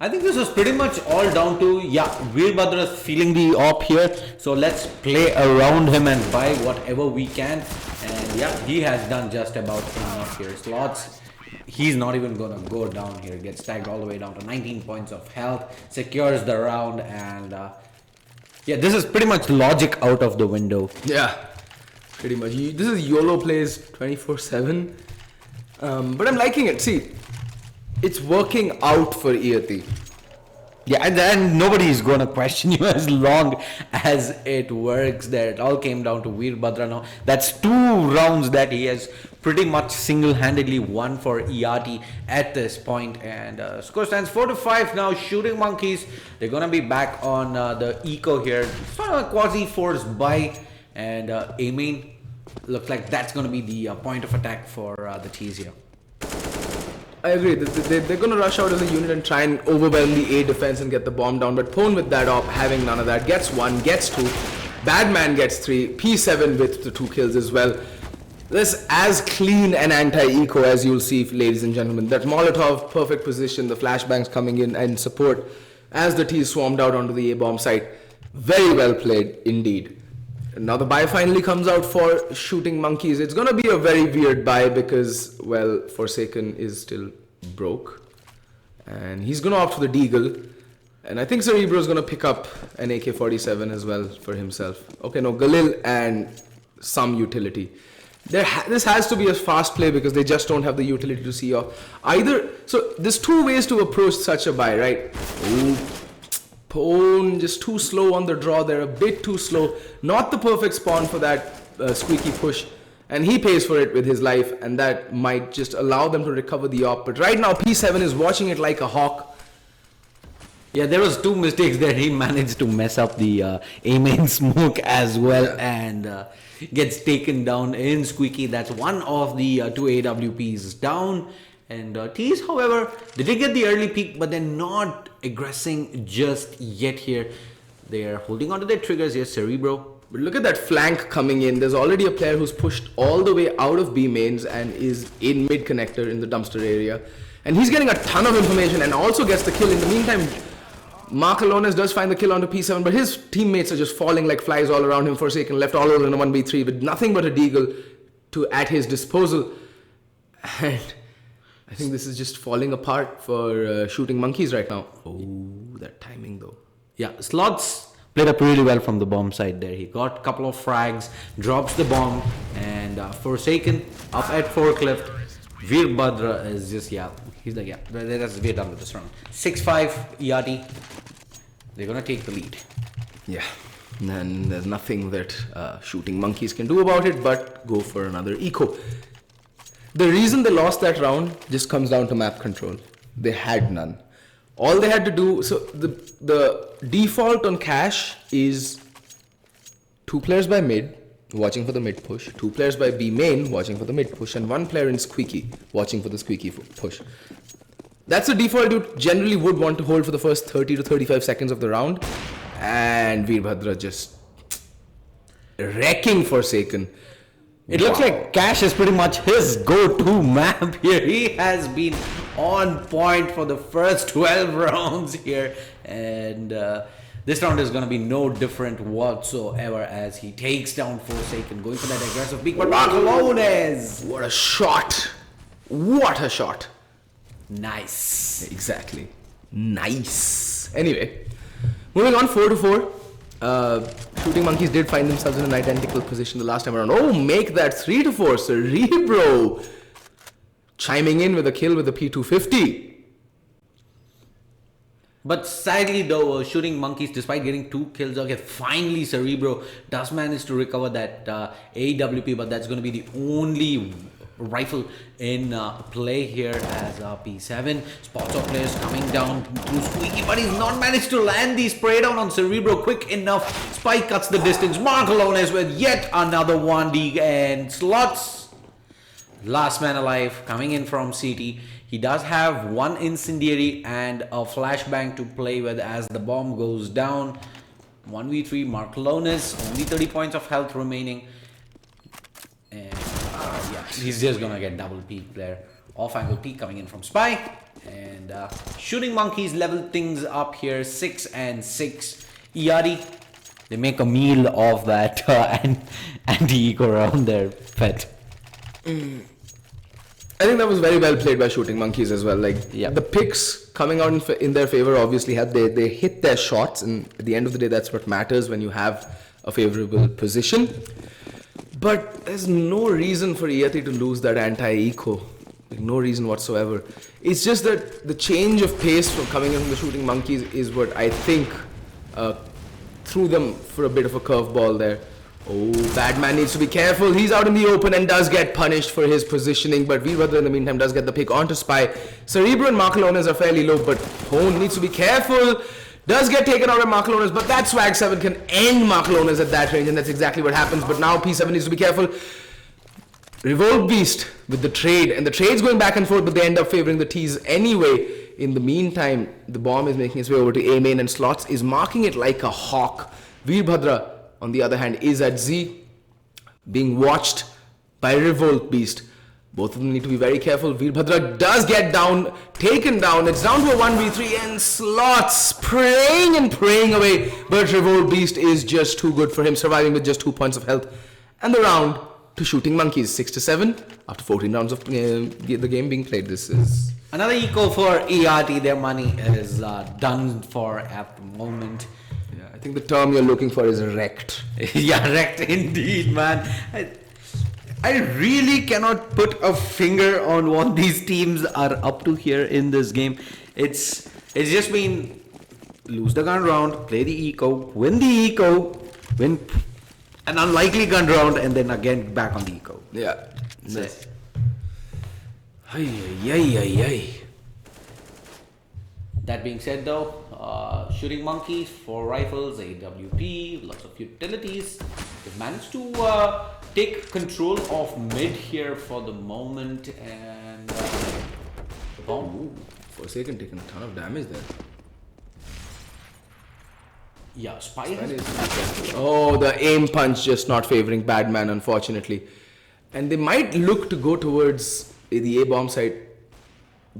I think this was pretty much all down to, Veerbhadra's feeling the op here. So let's play around him and buy whatever we can. And he has done just about enough here. Slots, he's not even going to go down here. Gets tagged all the way down to 19 points of health. Secures the round, and this is pretty much logic out of the window. Yeah, pretty much. This is YOLO plays 24/7. But I'm liking it. See, it's working out for Iyati. Yeah, and nobody's gonna question you as long as it works there. It all came down to Veerbhadra now. That's 2 rounds that he has pretty much single-handedly won for Iyati at this point. And score stands 4-5 now. Shooting Monkeys, they're gonna be back on the eco here. Sort of a quasi-force buy, and Aiming looks like that's gonna be the point of attack for the T's here. I agree. They're going to rush out as a unit and try and overwhelm the A defense and get the bomb down. But Pone with that op, having none of that, gets 1, gets 2. Badman gets 3. P7 with the 2 kills as well. This as clean an anti-eco as you'll see, ladies and gentlemen. That Molotov, perfect position. The flashbangs coming in and support as the T swarmed out onto the A-bomb site. Very well played indeed. Now the buy finally comes out for Shooting Monkeys. It's going to be a very weird buy because, well, Forsaken is still broke. And he's going to opt for the Deagle. And I think Cerebro is going to pick up an AK-47 as well for himself. Okay, no, Galil and some utility. This has to be a fast play because they just don't have the utility to see off. So there's 2 ways to approach such a buy, right? Ooh. Pone just too slow on the draw there, a bit too slow. Not the perfect spawn for that squeaky push. And he pays for it with his life, and that might just allow them to recover the op. But right now, P7 is watching it like a hawk. Yeah, there was 2 mistakes there. He managed to mess up the A-main smoke as well, and gets taken down in Squeaky. That's one of the 2 AWPs down. And T's, however, they did get the early peak, but they're not aggressing just yet here. They are holding on to their triggers here, Cerebro. But look at that flank coming in. There's already a player who's pushed all the way out of B mains and is in mid connector in the dumpster area. And he's getting a ton of information and also gets the kill. In the meantime, Mark Alones does find the kill onto P7, but his teammates are just falling like flies all around him. Forsaken left all over in a 1v3 with nothing but a deagle at his disposal. And I think this is just falling apart for Shooting Monkeys right now. Oh, that timing though. Yeah, Slots played up really well from the bomb side there. He got a couple of frags, drops the bomb, and Forsaken up at forklift. Veerbhadra is just, he's like, we're done with this round. 6-5, Iyati. They're going to take the lead. Yeah, and there's nothing that Shooting Monkeys can do about it but go for another eco. The reason they lost that round just comes down to map control. They had none. All they had to do, so the default on Cash is 2 players by mid, watching for the mid push, 2 players by B main, watching for the mid push, and 1 player in Squeaky, watching for the Squeaky push. That's the default you generally would want to hold for the first 30 to 35 seconds of the round. And Veerbhadra just wrecking Forsaken. It looks like Cash is pretty much his go-to map here. He has been on point for the first 12 rounds here. And this round is going to be no different whatsoever as he takes down Forsaken, going for that aggressive peek. But Marcalones! What a shot! What a shot! Nice. Exactly. Nice. Anyway, moving on 4-4. Shooting Monkeys did find themselves in an identical position the last time around. Oh, make that 3-4. Cerebro chiming in with a kill with the P250. But sadly though, Shooting Monkeys, despite getting 2 kills, okay, finally Cerebro does manage to recover that AWP, but that's going to be the only rifle in play here as P7. Spots of players coming down through Squeaky, but he's not managed to land the spray down on Cerebro quick enough. Spike cuts the distance. Marcalones with yet another 1D, and Slots, last man alive, coming in from CT. He does have 1 incendiary and a flashbang to play with as the bomb goes down. 1v3, Marcalones, only 30 points of health remaining. And he's just gonna get double peek there. Off angle peek coming in from Spy. And Shooting Monkeys level things up here, 6-6. Iyati, they make a meal of that anti-eco around their pet. I think that was very well played by Shooting Monkeys as well. Like the picks coming out in their favor obviously had they hit their shots, and at the end of the day that's what matters when you have a favorable position. But there's no reason for Iyati to lose that anti-eco. Like, no reason whatsoever. It's just that the change of pace from coming in from the Shooting Monkeys is what I think threw them for a bit of a curveball there. Oh, Badman needs to be careful. He's out in the open and does get punished for his positioning. But Veerbhadra in the meantime does get the pick onto Spy. Cerebro and Marcalones are fairly low, but Hone needs to be careful. Does get taken out by Marcalones, but that Swag 7 can end Marcalones at that range, and that's exactly what happens. But now P7 needs to be careful. Revolt Beast with the trade, and the trade's going back and forth, but they end up favoring the T's anyway. In the meantime, the bomb is making its way over to A main, and Slots is marking it like a hawk. Veerbhadra, on the other hand, is at Z, being watched by Revolt Beast. Both of them need to be very careful. Veerbhadra does get down, taken down. It's down to a 1v3, and Slots praying and praying away. But Revolt Beast is just too good for him, surviving with just 2 points of health. And the round to Shooting Monkeys, 6-7, after 14 rounds of the game being played. This is another eco for Iyati. Their money is done for at the moment. I think the term you're looking for is wrecked. Yeah, wrecked indeed, man. I really cannot put a finger on what these teams are up to here in this game. It's just been lose the gun round, play the eco, win the eco, win an unlikely gun round, and then again back on the eco. Yeah. Yes. That being said though, Shooting Monkeys, 4 rifles, AWP, lots of utilities. They've managed to take control of mid here for the moment, and bomb. Forsaken taking a ton of damage there. Yeah, Spy is oh, the aim punch just not favoring Badman, unfortunately. And they might look to go towards the A-bomb site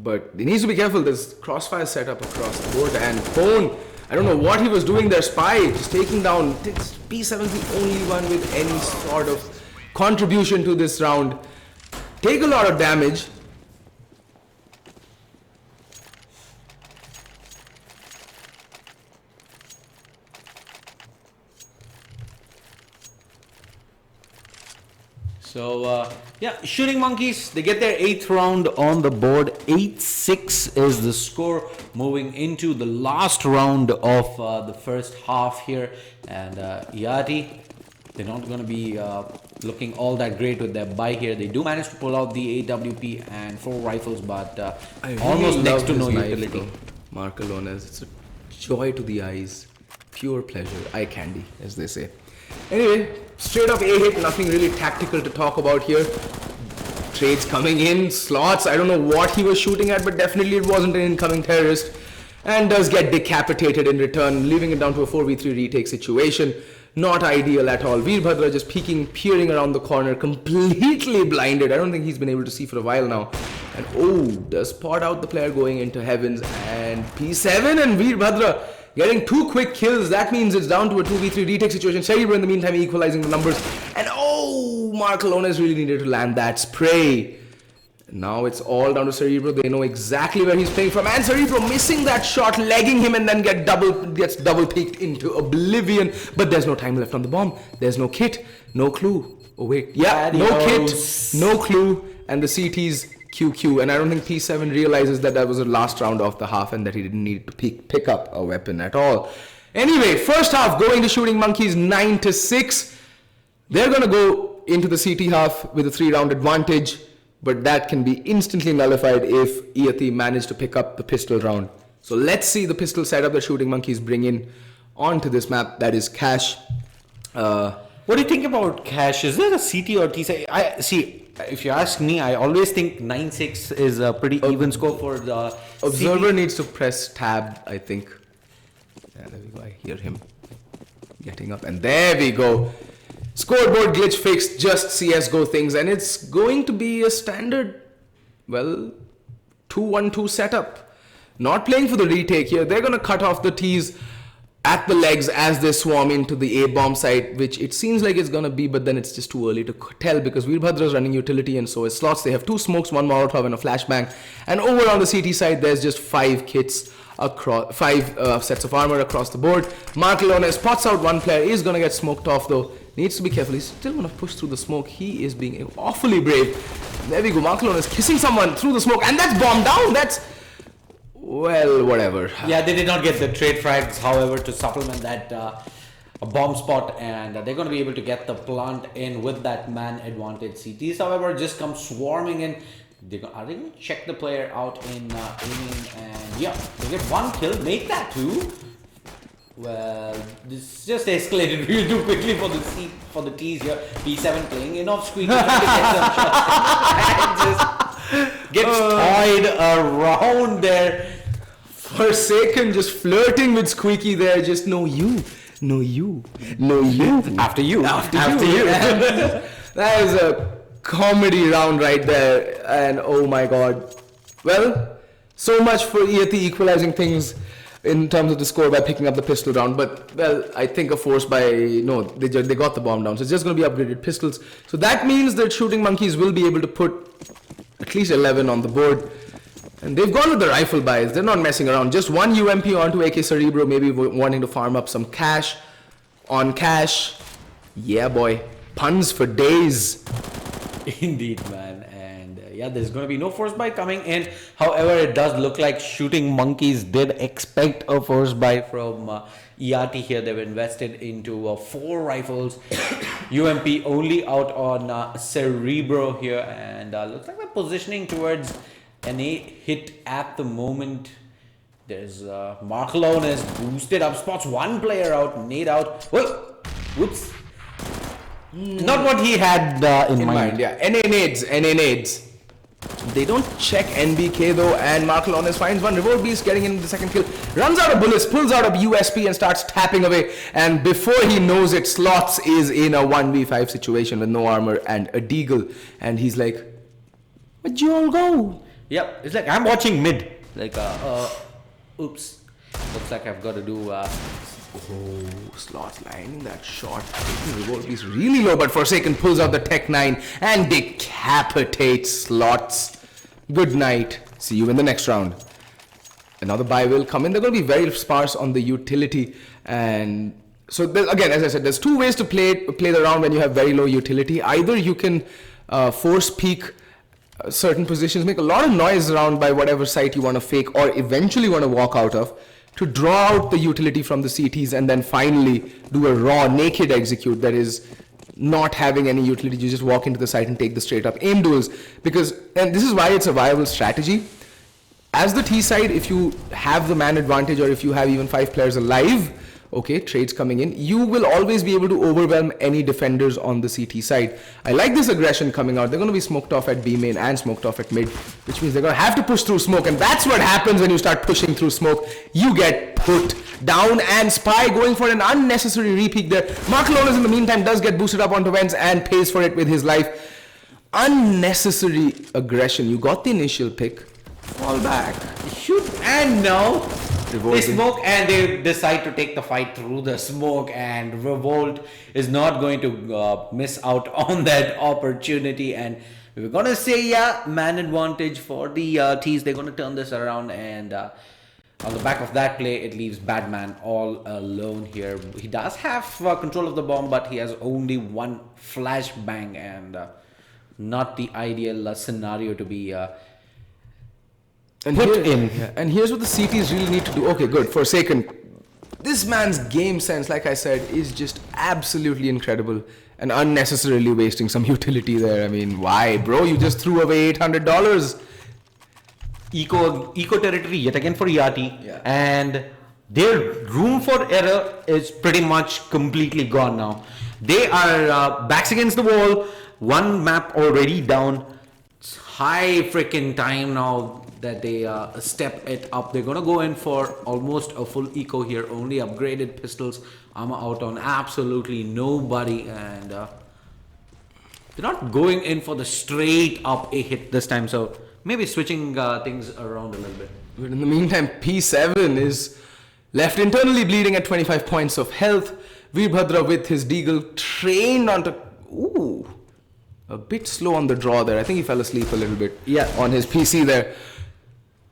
But he needs to be careful. There's crossfire set up across the board, and Pone, I don't know what he was doing there. Spy just taking down. P7's the only one with any sort of contribution to this round. Take a lot of damage. So, yeah, Shooting Monkeys, they get their 8th round on the board. 8-6 is the score moving into the last round of the first half here. And Iyati, they're not going to be looking all that great with their buy here. They do manage to pull out the AWP and 4 rifles, but almost next to no utility. Marcalones, it's a joy to the eyes. Pure pleasure. Eye candy, as they say. Anyway, straight off A hit, nothing really tactical to talk about here. Trades coming in, slots, I don't know what he was shooting at, but definitely it wasn't an incoming terrorist. And does get decapitated in return, leaving it down to a 4v3 retake situation. Not ideal at all. Veerbhadra just peering around the corner, completely blinded. I don't think he's been able to see for a while now. And oh, does spot out the player going into heavens. And P7 and Veerbhadra getting 2 quick kills. That means it's down to a 2v3 retake situation. Cerebro in the meantime equalizing the numbers. And oh, Marcalones really needed to land that spray. Now it's all down to Cerebro. They know exactly where he's playing from. And Cerebro missing that shot, legging him, and then gets double peeked into oblivion. But there's no time left on the bomb. There's no kit, no clue. Oh wait, yeah, no kit, no clue. And the CT's QQ. And I don't think P7 realizes that was the last round of the half and that he didn't need to pick up a weapon at all. Anyway, first half going to Shooting Monkeys 9-6. They're going to go into the CT half with a 3-round advantage. But that can be instantly nullified if Iyati managed to pick up the pistol round. So let's see the pistol setup that Shooting Monkeys bring in onto this map. That is Cash. What do you think about Cash? Is there a CT or T? See, if you ask me, I always think 9-6 is a pretty even score for the Observer CT. needs to press tab, I think. Yeah, there we go. I hear him getting up. And there we go. Scoreboard glitch fixed, just CSGO things, and it's going to be a standard, well, 2-1-2 setup. Not playing for the retake here. They're going to cut off the T's at the legs as they swarm into the A-bomb site, which it seems like it's going to be, but then it's just too early to tell because Veerbhadra is running utility and so is Slots. They have 2 smokes, 1 Molotov and a flashbang. And over on the CT side, there's just 5 kits across, 5 sets of armor across the board. Marcalones spots out 1 player, is going to get smoked off though. Needs to be careful. He's still going to push through the smoke. He is being awfully brave. There we go. Marcalones kissing someone through the smoke. And that's bomb down. That's, well, whatever. Yeah, they did not get the trade frags, however, to supplement that a bomb spot. And they're going to be able to get the plant in with that man advantage. CTs, however, just come swarming in. Are they going to check the player out in aiming? And yeah, they get 1 kill. Make that 2. Well, this just escalated real too quickly for the T's here. P7 playing enough squeaky trying to get some shots and just gets tied around there. Forsaken just flirting with Squeaky there. Just no you. After you. That is a comedy round right there. And oh my god. Well, so much for Iyati equalizing things in terms of the score by picking up the pistol round, but well, I think a force by they got the bomb down, so it's just going to be upgraded pistols. So that means that Shooting Monkeys will be able to put at least 11 on the board, and they've gone with the rifle buys. They're not messing around. Just 1 UMP onto AK Cerebro, maybe wanting to farm up some cash on cash. Yeah, boy, puns for days. Indeed, man. Yeah, there's going to be no force buy coming in. However, it does look like Shooting Monkeys did expect a force buy from Iyati here. They've invested into 4 rifles. UMP only out on Cerebro here. And looks like they're positioning towards an 8 hit at the moment. There's Marcalones boosted up, spots 1 player out, nade out. Whoops. Not what he had in mind. Yeah, NA nades. They don't check NBK though, and Marcalones finds 1. Revolt Beast getting in the 2nd kill. Runs out of bullets, pulls out a USP and starts tapping away. And before he knows it, Slots is in a 1v5 situation with no armor and a deagle. And he's like, where'd you all go? Yep, it's like I'm watching mid. Like, oops. Looks like I've got to do. Oh, Slots lining that shot. Revolt is really low, but Forsaken pulls out the Tech 9 and decapitates Slots. Good night. See you in the next round. Another buy will come in. They're going to be very sparse on the utility. And so, again, as I said, there's two ways to play the round when you have very low utility. Either you can force peak certain positions, make a lot of noise around by whatever site you want to fake or eventually want to walk out of, to draw out the utility from the CTs and then finally do a raw, naked execute that is not having any utility. You just walk into the site and take the straight up aim duels. And this is why it's a viable strategy. As the T side, if you have the man advantage or if you have even 5 players alive, okay, trades coming in, you will always be able to overwhelm any defenders on the CT side. I like this aggression coming out. They're going to be smoked off at B main and smoked off at mid, which means they're going to have to push through smoke. And that's what happens when you start pushing through smoke. You get put down, and Spy going for an unnecessary repeat there. Marcelones in the meantime does get boosted up onto Vents and pays for it with his life. Unnecessary aggression. You got the initial pick. Fall back. Shoot, and now Revolt they smoke and they decide to take the fight through the smoke, and Revolt is not going to miss out on that opportunity. And we were gonna say, yeah, man advantage for the T's. They're gonna turn this around, and on the back of that play, it leaves Badman all alone here. He does have control of the bomb, but he has only one flashbang, and not the ideal scenario to be and and here's what the CTs really need to do. Okay, good. Forsaken. This man's game sense, like I said, is just absolutely incredible, and unnecessarily wasting some utility there. I mean, why, bro? You just threw away $800. Eco territory yet again for Iyati, Yeah. and their room for error is pretty much completely gone now. They are backs against the wall. One map already down. It's high freaking time now that they step it up. They're gonna go in for almost a full eco here. Only upgraded pistols. Armor out on absolutely nobody, and they're not going in for the straight up a hit this time. So maybe switching things around a little bit. But in the meantime, P7 is left internally bleeding at 25 points of health. Veerbhadra with his deagle trained onto... Ooh, a bit slow on the draw there. I think he fell asleep a little bit on his PC there.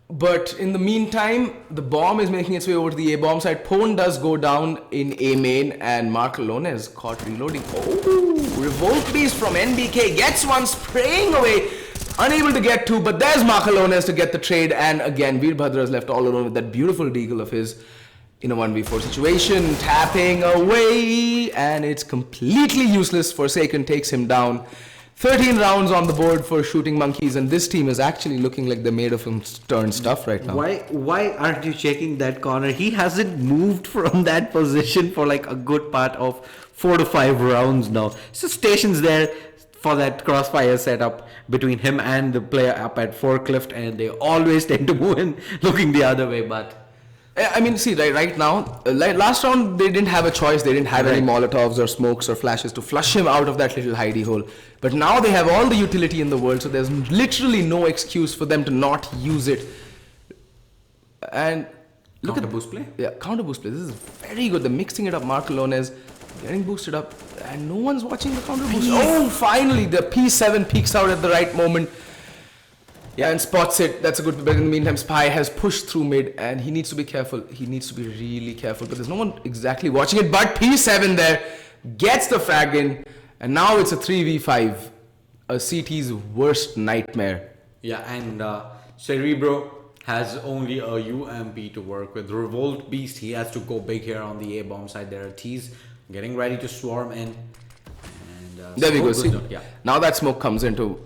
But in the meantime, the bomb is making its way over to the A-bomb side. Pone does go down in A main, and Mark Alone is caught reloading. Oh, Revolt Beast from NBK gets one, spraying away. Unable to get two, but there's Mark Alones to get the trade. And again, Veerbhadra is left all alone with that beautiful deagle of his in a 1v4 situation. Tapping away, and it's completely useless. Forsaken takes him down. 13 rounds on the board for Shooting Monkeys, and this team is actually looking like they're made of some stern stuff right now. Why aren't you checking that corner? He hasn't moved from that position for like a good part of 4 to 5 rounds now. So stations there for that crossfire setup between him and the player up at Forklift, and they always tend to move in looking the other way. But I mean, see, right now, last round they didn't have a choice. They didn't have any Molotovs or smokes or flashes to flush him out of that little hidey hole. But now they have all the utility in the world, so there's literally no excuse for them to not use it. And look counter at boost play. Yeah, counter boost play. This is very good. They're mixing it up. Mark Alone is getting boosted up, and no one's watching the counter boost. Oh, finally, the P7 peeks out at the right moment. Yeah, and spots it. That's a good. But in the meantime, Spy has pushed through mid, and he needs to be careful. He needs to be really careful. But there's no one exactly watching it. But P7 there gets the frag in, and now it's a 3v5. A CT's worst nightmare. Yeah, and Cerebro has only a UMP to work with. Revolt Beast, he has to go big here on the A-bomb side. There are T's getting ready to swarm in. And there we go. See, yeah. Now that smoke comes in to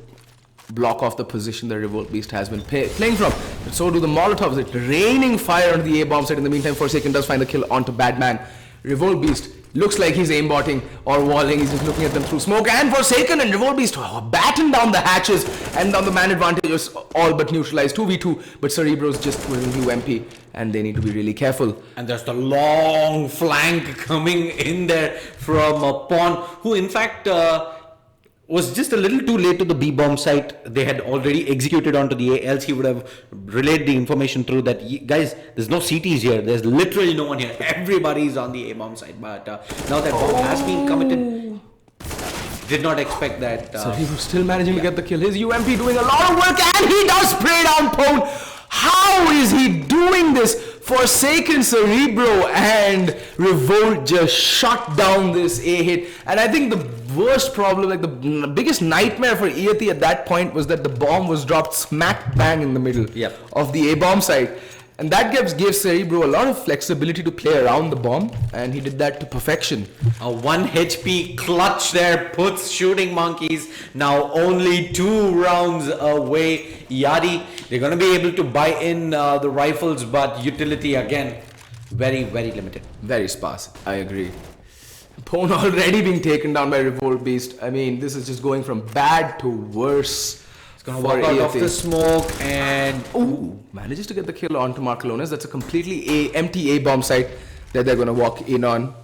block off the position the Revolt Beast has been playing from. But so do the Molotovs. It's raining fire on the A-bomb side. In the meantime, Forsaken does find the kill onto Badman. Revolt Beast looks like he's aimbotting or walling. He's just looking at them through smoke. And Forsaken and Revolt Beast batten down the hatches. And on the man advantage is all but neutralized. 2v2. But Cerebro's just winning UMP. And they need to be really careful. And there's the long flank coming in there from Pawn, who in fact was just a little too late to the B bomb site. They had already executed onto the A, else he would have relayed the information through that, guys, there's no CTs here. There's literally no one here. Everybody's on the A bomb site. But now that bomb has been committed, did not expect that. So he was still managing to get the kill. His UMP doing a lot of work, and he does spray down Pone. How is he doing this? Forsaken, Cerebro, and Revolt just shut down this A hit. And I think the worst problem, like the biggest nightmare for Iyati at that point, was that the bomb was dropped smack bang in the middle of the A bomb site. And that gave Cerebro a lot of flexibility to play around the bomb, and he did that to perfection. A 1 HP clutch there puts Shooting Monkeys now only 2 rounds away. Iyati, they're going to be able to buy in the rifles, but utility again, very, very limited. Very sparse, I agree. Pone already being taken down by Revolt Beast. I mean, this is just going from bad to worse. It's going to walk out of the smoke and... Ooh, manages to get the kill onto Marcalones. That's a completely empty A bomb site that they're going to walk in on.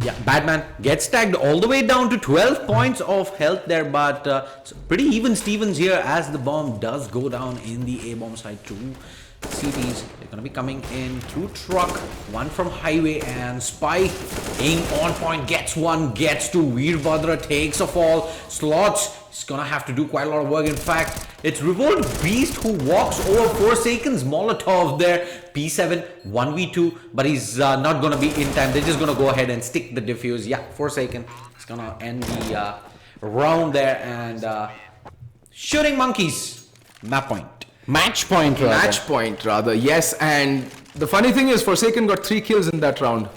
Yeah, Badman gets tagged all the way down to 12 points of health there, but it's pretty even Stevens here as the bomb does go down in the A bomb side too. CTs, they're going to be coming in through truck, one from highway, and Spy aim on point, gets one, gets two. Veerbhadra takes a fall. Slots is going to have to do quite a lot of work. In fact, it's Revolt Beast who walks over Forsaken's Molotov there. P7 1v2, but he's not going to be in time. They're just going to go ahead and stick the defuse. Yeah, Forsaken is going to end the round there, and Shooting Monkeys map point. Match point rather, yes. And the funny thing is, Forsaken got 3 kills in that round.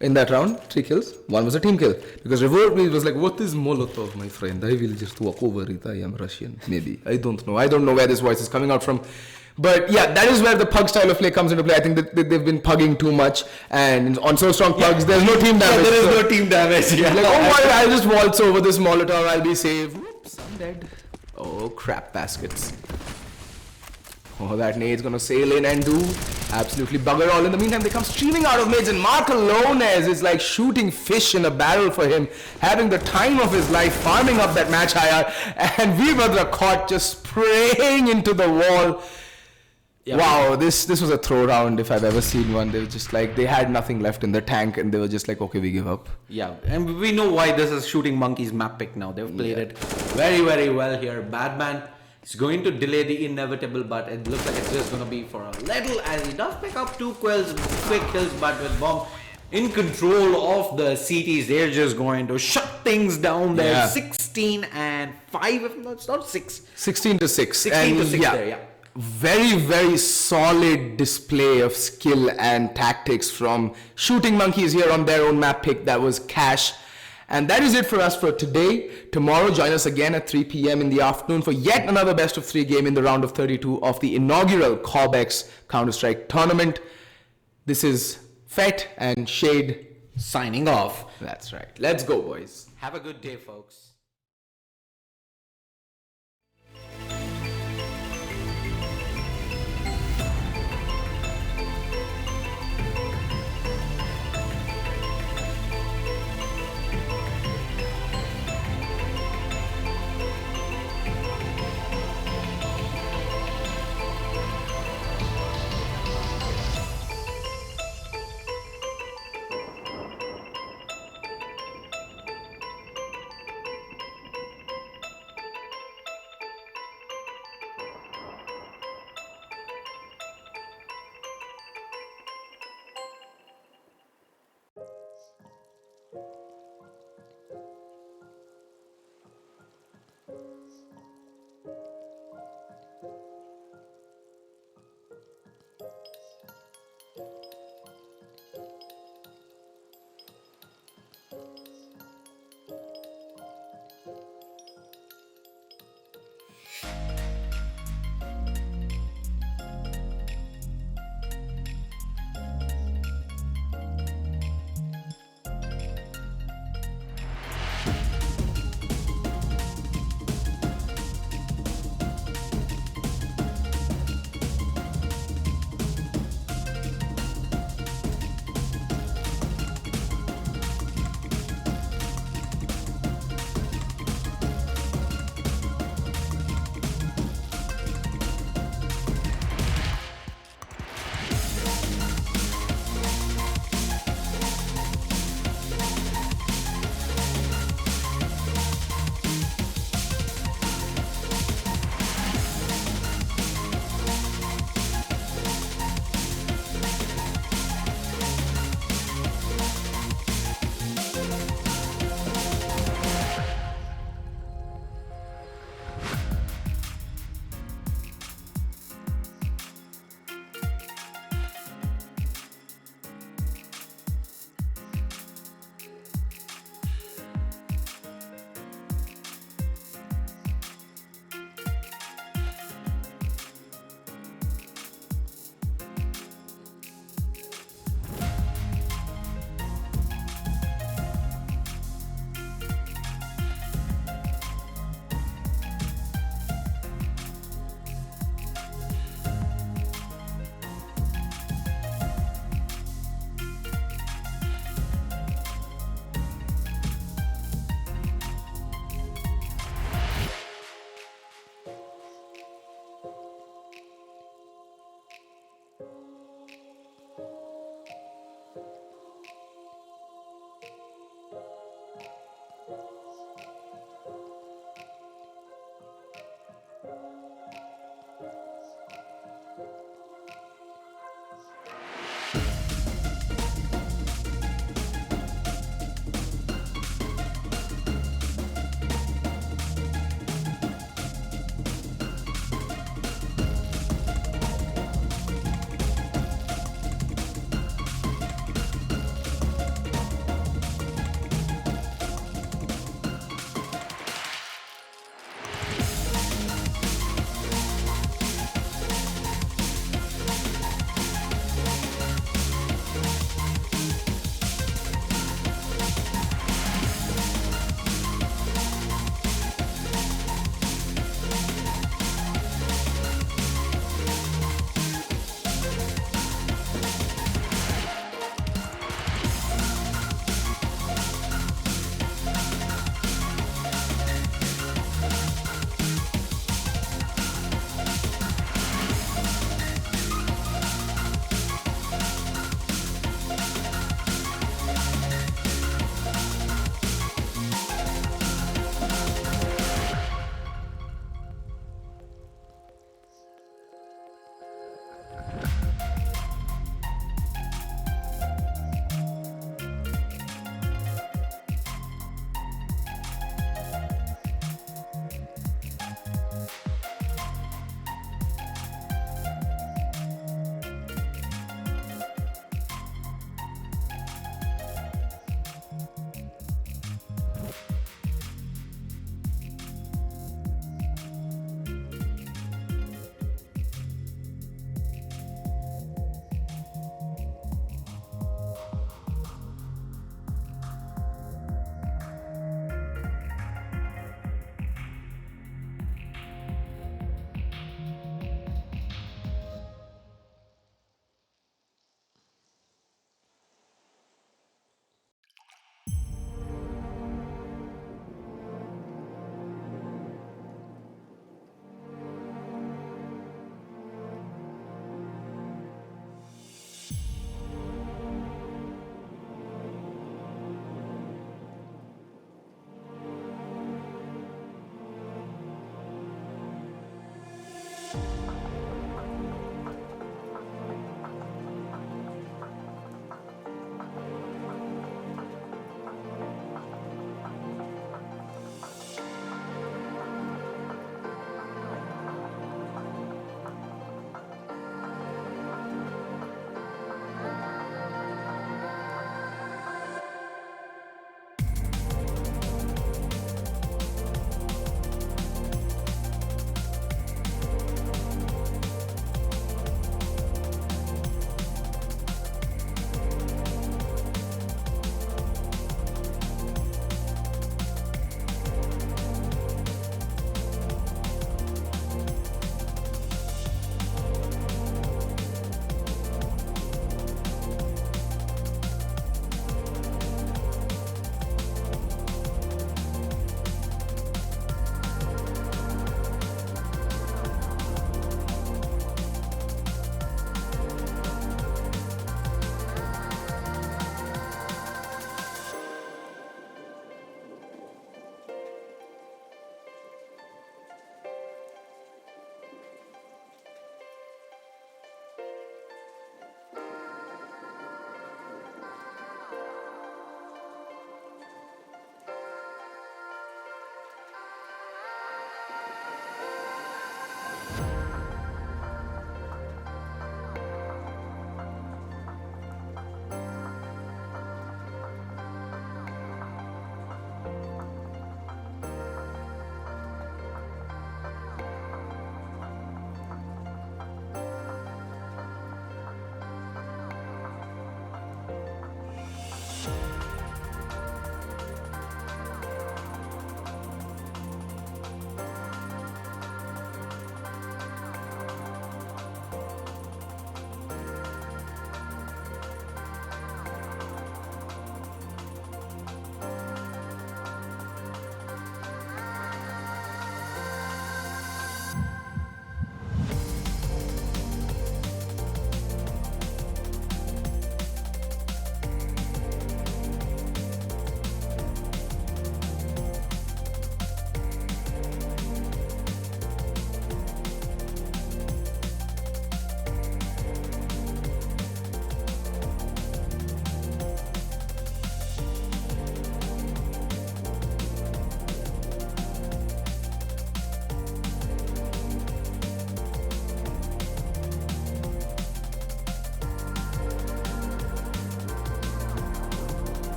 3 kills. One was a team kill. Because Revolt was like, what is Molotov, my friend? I will just walk over it. I am Russian. Maybe. I don't know. I don't know where this voice is coming out from. But yeah, that is where the pug style of play comes into play. I think that they've been pugging too much. And on so strong pugs, there's no team damage. Yeah, there is no team damage. Yeah. Like, oh, well, I'll just waltz over this Molotov. I'll be safe. Oops, I'm dead. Oh, crap baskets. Oh, that nade's gonna sail in and do absolutely bugger all. In the meantime, they come streaming out of mids, and Marcalones is like shooting fish in a barrel for him, having the time of his life, farming up that match IR, and Veerbhadra caught just spraying into the wall. Yeah, wow, this was a throw round if I've ever seen one. They were just like, they had nothing left in the tank, and they were just like, okay, we give up. Yeah, and we know why this is Shooting Monkeys map pick now. They've played it very, very well here. Badman is going to delay the inevitable, but it looks like it's just going to be for a little, as he does pick up 2 kills, quick kills, but with Bomb in control of the CTs, they're just going to shut things down there. Yeah. 16 and 5, if not, it's not 6. 16 to 6. 16 to 6 there, yeah. Very, very solid display of skill and tactics from Shooting Monkeys here on their own map pick. That was Cash. And that is it for us for today. Tomorrow, join us again at 3 p.m. in the afternoon for yet another best of 3 game in the round of 32 of the inaugural Cobx Counter-Strike tournament. This is Fet and Shade Signing off. That's right. Let's go, boys. Have a good day, folks.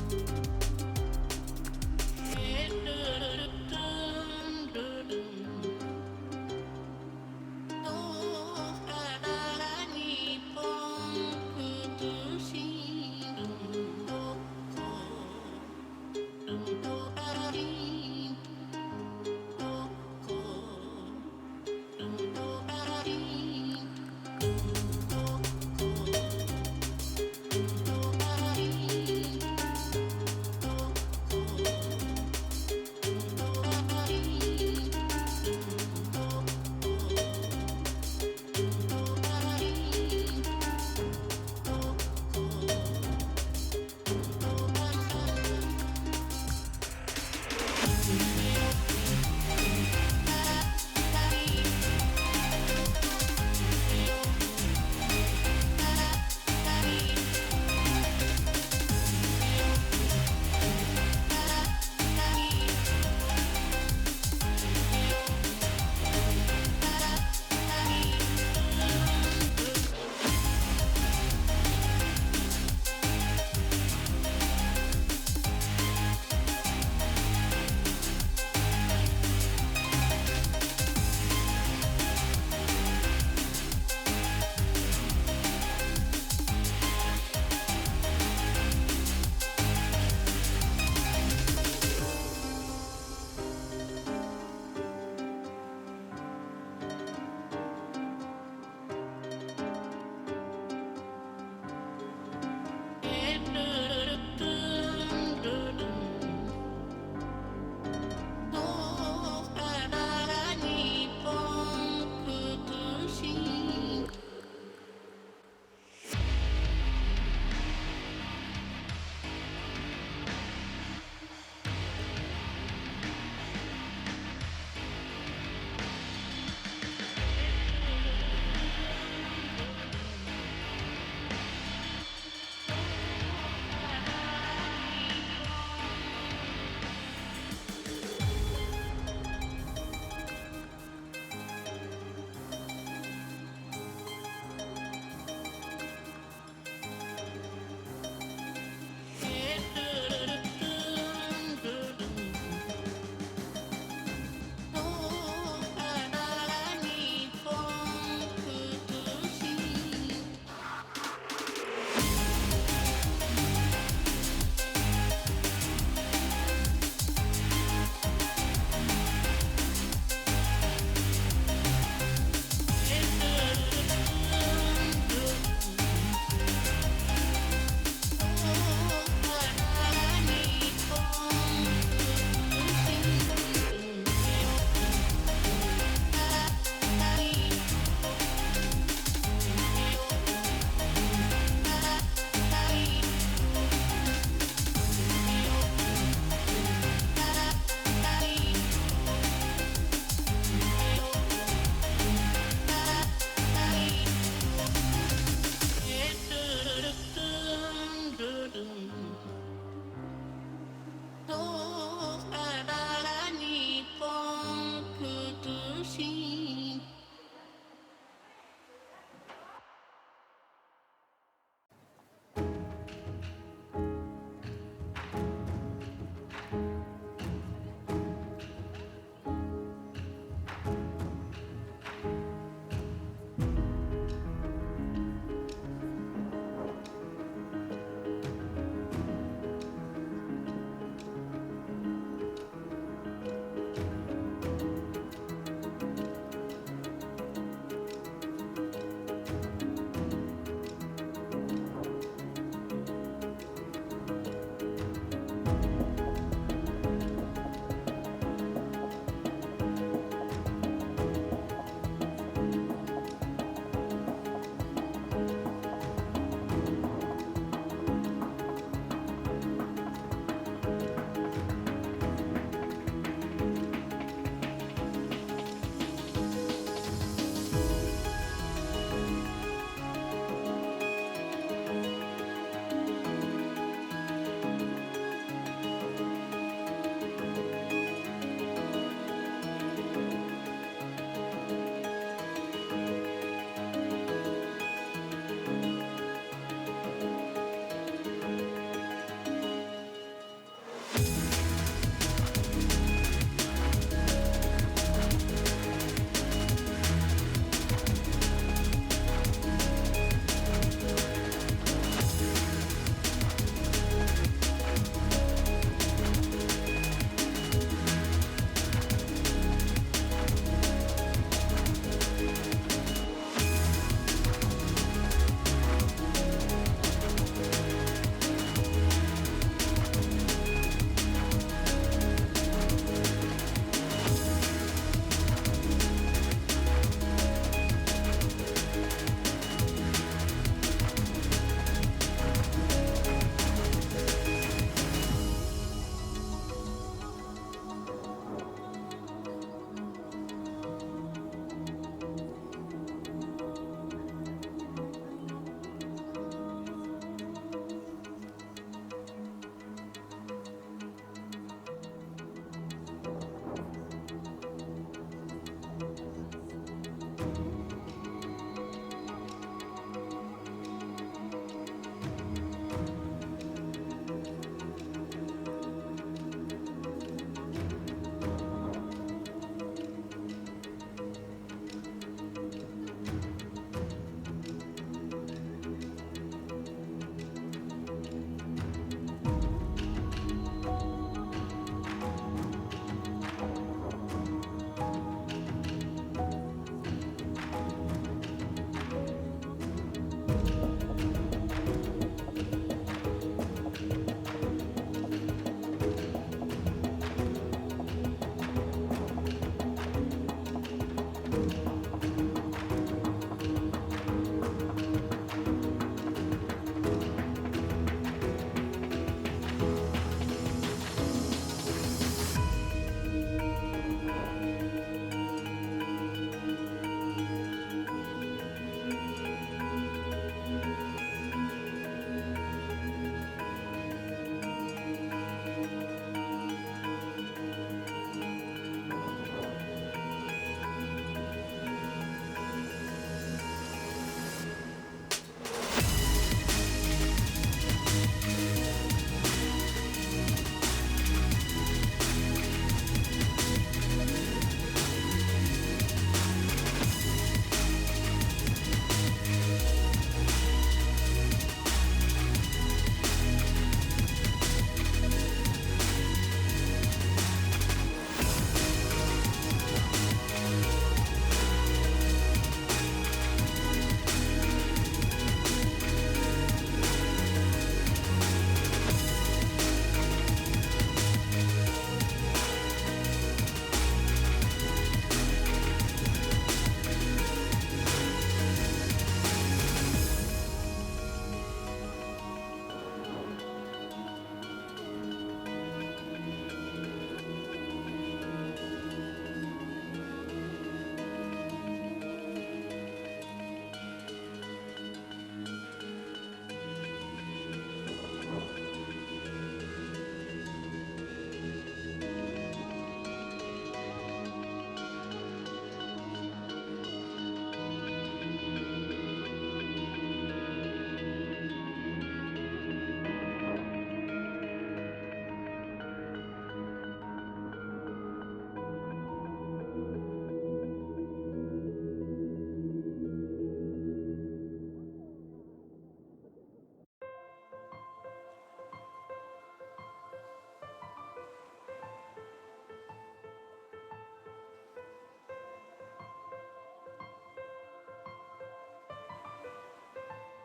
Bye.